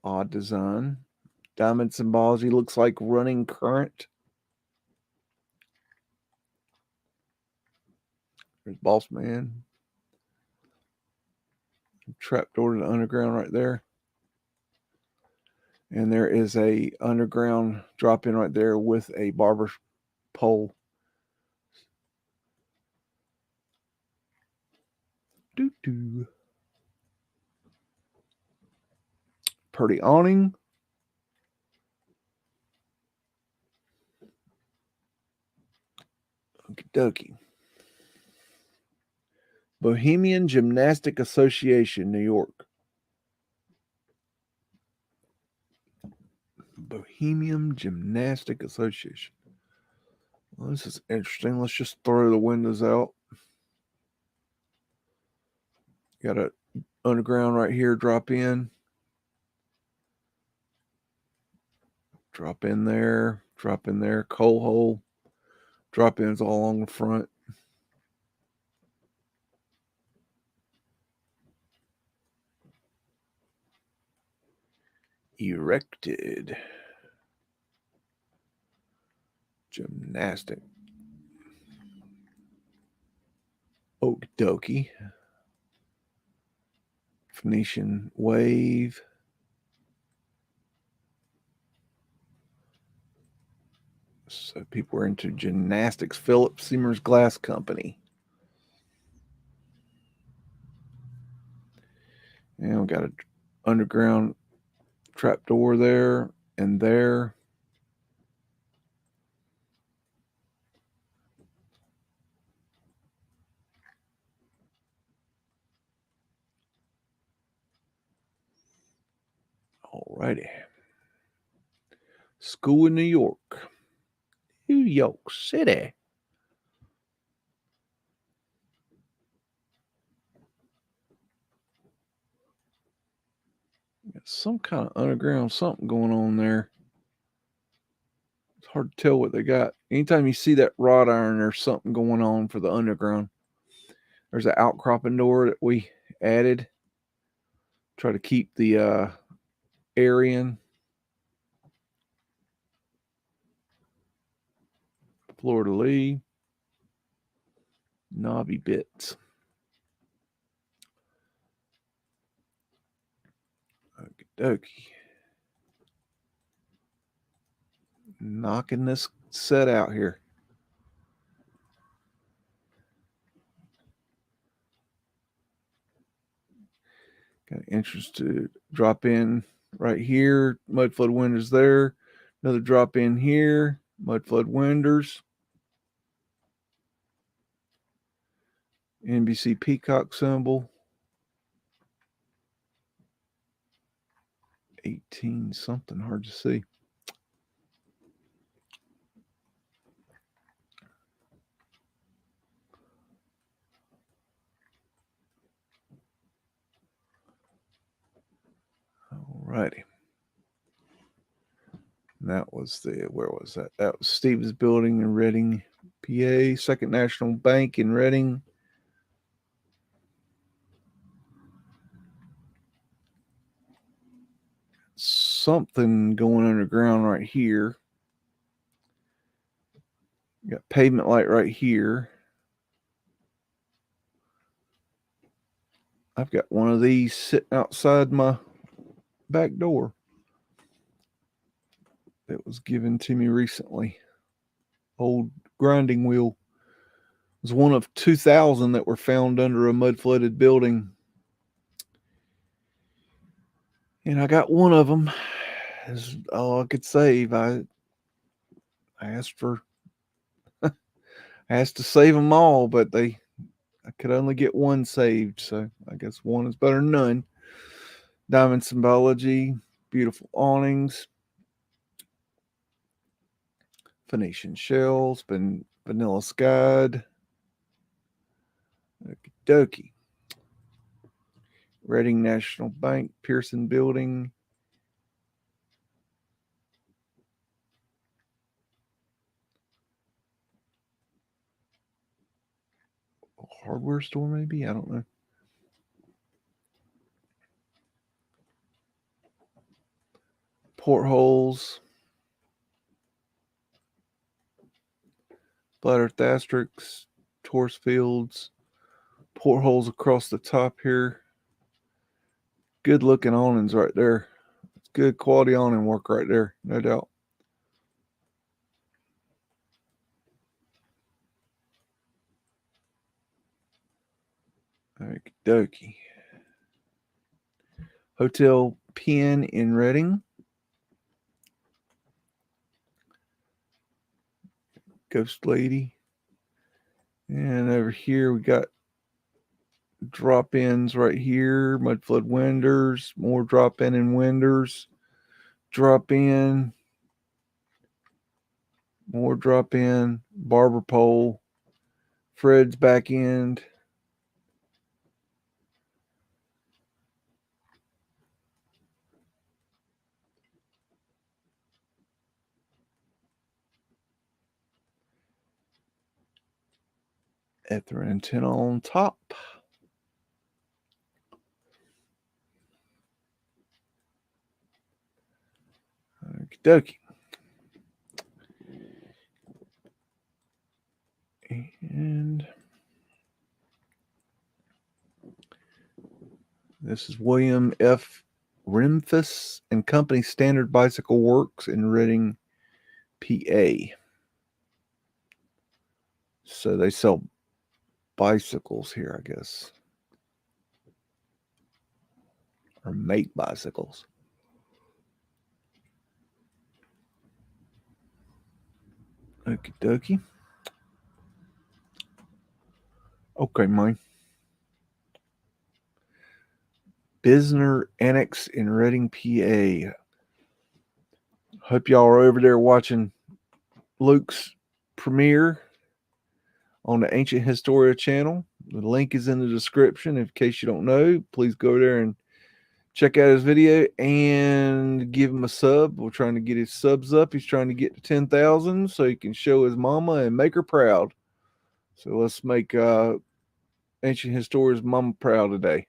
Odd design. Diamond symbology looks like running current. There's Boss Man. Trapdoor to the underground right there. And there is a underground drop in right there with a barber pole. Doo-doo. Pretty awning. Okie dokie. Bohemian Gymnastic Association, New York. Bohemian Gymnastic Association. Well, this is interesting. Let's just throw the windows out. Got a underground right here, drop in. Drop in there, coal hole. Drop ins all along the front. Erected. Gymnastic. Okie dokie. Phoenician wave. So people are into gymnastics. Philip Seymour's Glass Company. And we got an underground trapdoor there and there. Alrighty. School in New York. New York City. Got some kind of underground something going on there. It's hard to tell what they got. Anytime you see that wrought iron, there's something going on for the underground. There's an outcropping door that we added. Try to keep the air in. Florida Lee. Knobby Bits. Okie dokie. Knocking this set out here. Got entrance to drop in right here. Mudflood windows there. Another drop in here. Mudflood windows. NBC peacock symbol. 18 something, hard to see. Alrighty. That was where was that? That was Stevens Building in Reading, PA. Second National Bank in Reading. Something going underground right here. Got pavement light right here. I've got one of these sitting outside my back door that was given to me recently. Old grinding wheel. It was one of 2,000 that were found under a mud flooded building. And I got one of them. That's all I could save. I asked to save them all, but I could only get one saved. So I guess one is better than none. Diamond symbology, beautiful awnings, Phoenician shells, vanilla skyed. Okie dokie. Reading National Bank, Pearson Building. Hardware store, maybe? I don't know. Portholes. Flat Earth asterisks, Taurus fields, portholes across the top here. Good looking awnings right there. It's good quality awning work right there, no doubt. Okie dokie. Hotel Pen in Reading. Ghost Lady. And over here we got drop-ins right here. Mudflood windows. More drop-in and windows. Drop-in. More drop-in. Barber pole. Fred's back end. Ether antenna on top. Okie dokie. And this is William F. Rimfus and Company Standard Bicycle Works in Reading, PA. So they sell bicycles here, I guess. Or make bicycles. Okie dokie. Okay, mine. Bisner Annex in Reading, PA. Hope y'all are over there watching Luke's premiere on the Ancient Historia channel. The link is in the description. In case you don't know, please go there and check out his video and give him a sub. We're trying to get his subs up. He's trying to get to 10,000 so he can show his mama and make her proud. So let's make Ancient Historia's mama proud today.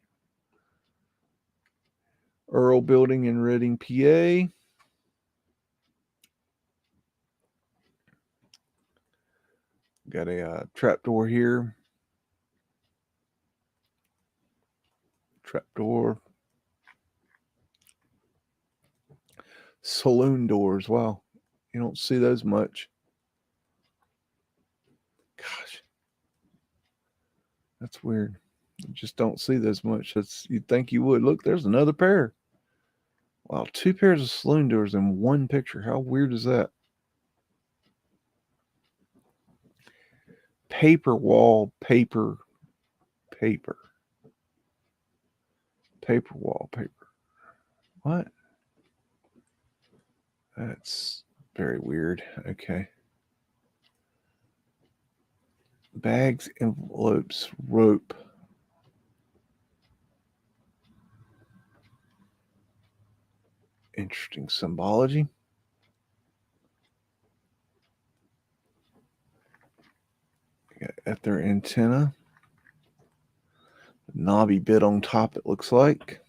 Earl Building in Reading, PA. Got a trapdoor here. Trapdoor. Saloon doors. Wow. You don't see those much. Gosh. That's weird. You just don't see those much. You'd think you would. Look, there's another pair. Wow, 2 pairs of saloon doors in one picture. How weird is that? Paper wallpaper. Paper wallpaper. What? That's very weird. Okay. Bags, envelopes, rope. Interesting symbology. At their antenna. Knobby bit on top, it looks like.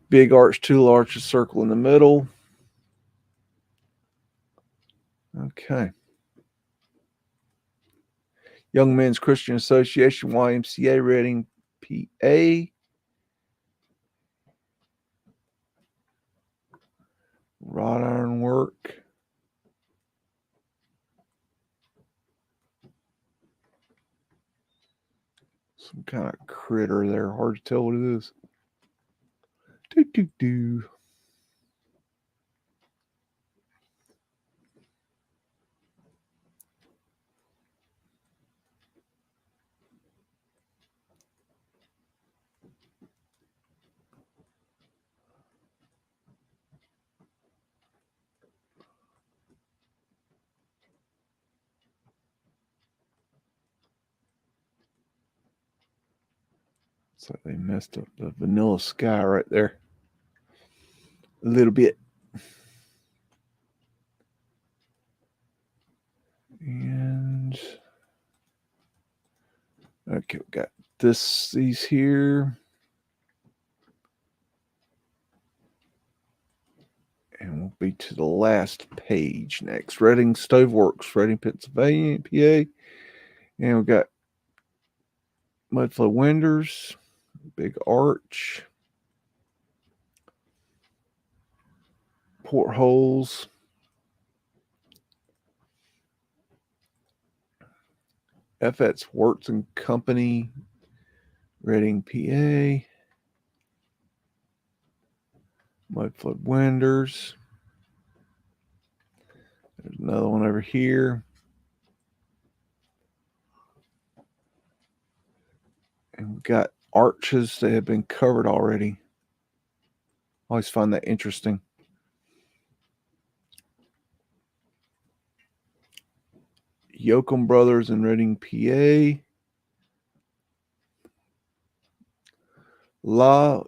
Big arch, 2 arches, circle in the middle. Okay. Young Men's Christian Association, YMCA, Reading, PA. Wrought iron work. Some kind of critter there. Hard to tell what it is. Do. So they messed up the vanilla sky right there. A little bit. And okay, we got these here. And we'll be to the last page next. Reading Stoveworks, Reading, Pennsylvania, PA. And we've got Mudflood windows, big arch, portholes, FX Works and Company, Reading, PA. Mudflood windows. There's another one over here. And we've got arches that have been covered already. Always find that interesting. Yoakum Brothers in Reading, PA. La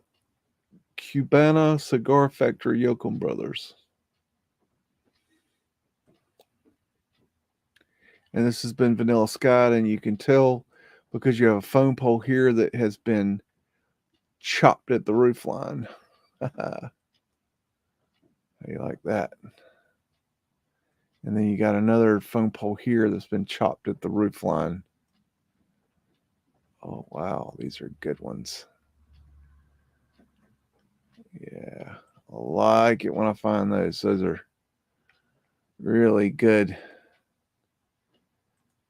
Cubana Cigar Factory, Yoakum Brothers. And this has been Vanilla Sky, and you can tell because you have a phone pole here that has been chopped at the roof line. How you like that? And then you got another phone pole here that's been chopped at the roof line. Oh, wow. These are good ones. Yeah. I like it when I find those. Those are really good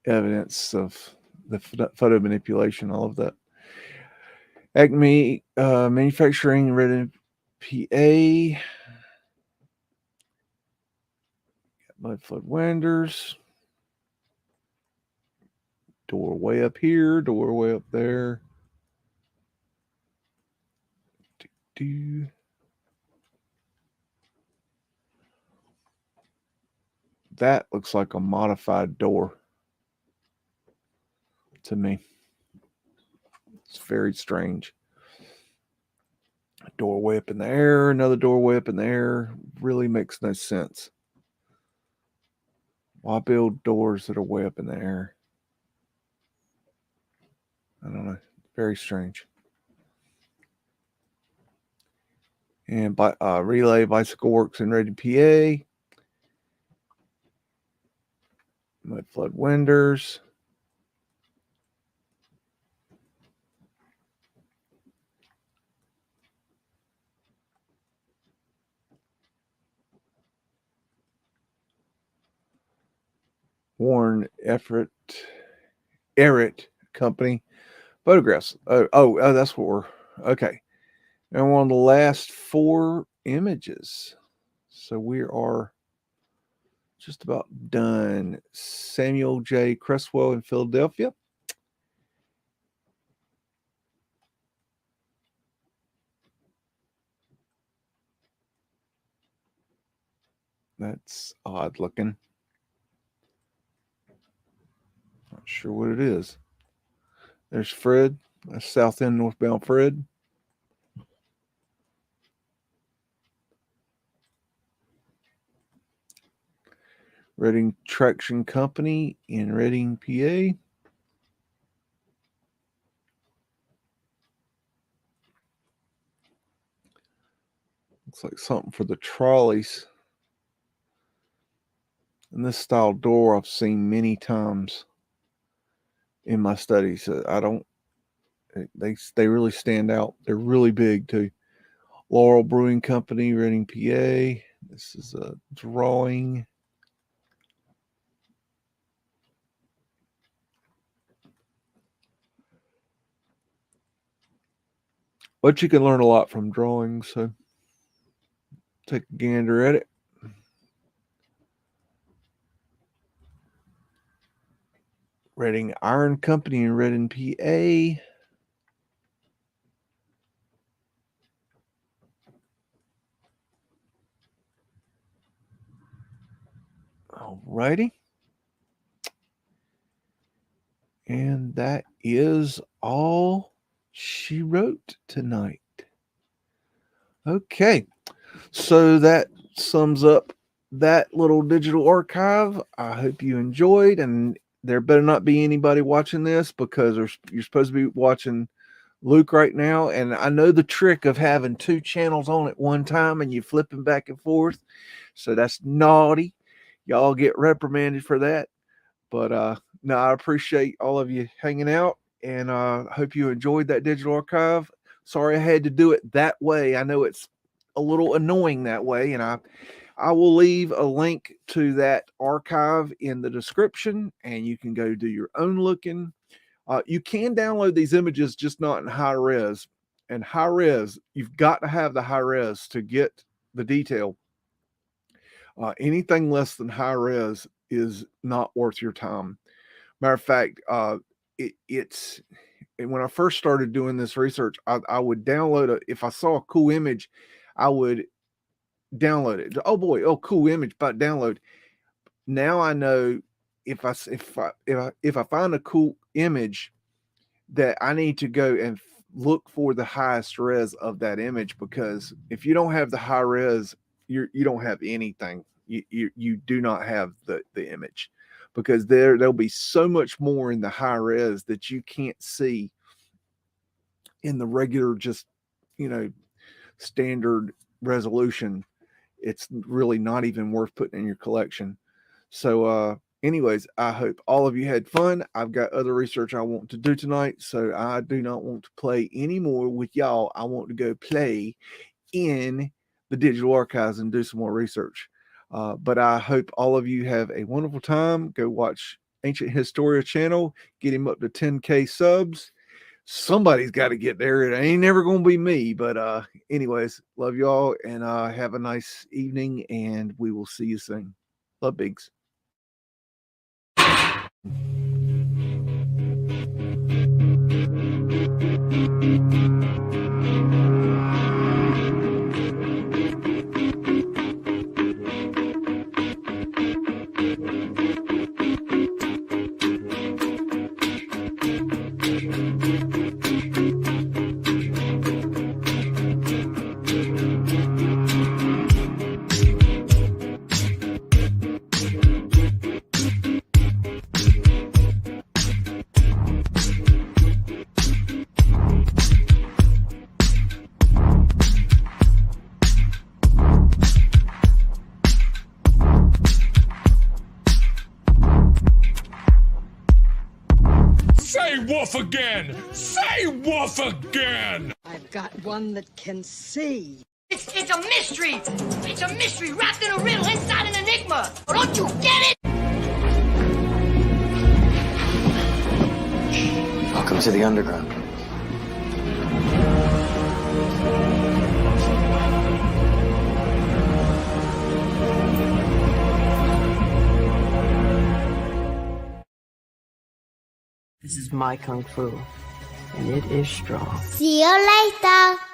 evidence of the photo manipulation. I love that. Acme Manufacturing, Reading, PA. Mudflood windows. Doorway up here, doorway up there. That looks like a modified door to me. It's very strange. A doorway up in the air, another doorway up in the air. Really makes no sense. Why build doors that are way up in the air? I don't know. Very strange. And Relay Bicycle Works in Reading, PA. Mudflood windows. Warren Everett Company photographs. Oh, that's what we're okay. And we're on the last 4 images, so we are just about done. Samuel J. Cresswell in Philadelphia. That's odd looking. Not sure what it is. There's Fred. That's South End northbound Fred. Reading Traction Company in Reading, PA. Looks like something for the trolleys. And this style door I've seen many times in my studies. They really stand out. They're really big too. Laurel Brewing Company, Reading, PA. This is a drawing. But you can learn a lot from drawings, so take a gander at it. Reading Iron Company in Reading, PA. Alrighty. And that is all she wrote tonight. Okay. So that sums up that little digital archive. I hope you enjoyed, and there better not be anybody watching this because you're supposed to be watching Luke right now. And I know the trick of having 2 channels on at one time and you flipping back and forth. So that's naughty. Y'all get reprimanded for that. But no, I appreciate all of you hanging out, and hope you enjoyed that digital archive. Sorry I had to do it that way. I know it's a little annoying that way, and I will leave a link to that archive in the description, and you can go do your own looking. You can download these images, just not in high res. And high res, you've got to have the high res to get the detail. Anything less than high res is not worth your time. Matter of fact, it's when I first started doing this research, I would download if I saw a cool image, I would download it. Oh boy, oh cool image, but download. Now I know if I find a cool image that I need to go and look for the highest res of that image, because if you don't have the high res, you don't have anything. You do not have the image, because there'll be so much more in the high res that you can't see in the regular, just standard resolution. It's really not even worth putting in your collection. So anyways, I hope all of you had fun. I've got other research I want to do tonight, so I do not want to play anymore with y'all. I want to go play in the digital archives and do some more research. But I hope all of you have a wonderful time. Go watch Ancient Historia channel. Get him up to 10K subs. Somebody's got to get there. It ain't never going to be me. But anyways, love y'all, and have a nice evening, and we will see you soon. Love, Biggs. Say woof again! Say woof again! I've got one that can see. It's a mystery! It's a mystery wrapped in a riddle inside an enigma! Don't you get it? Welcome to the underground. This is my kung fu, and it is strong. See you later.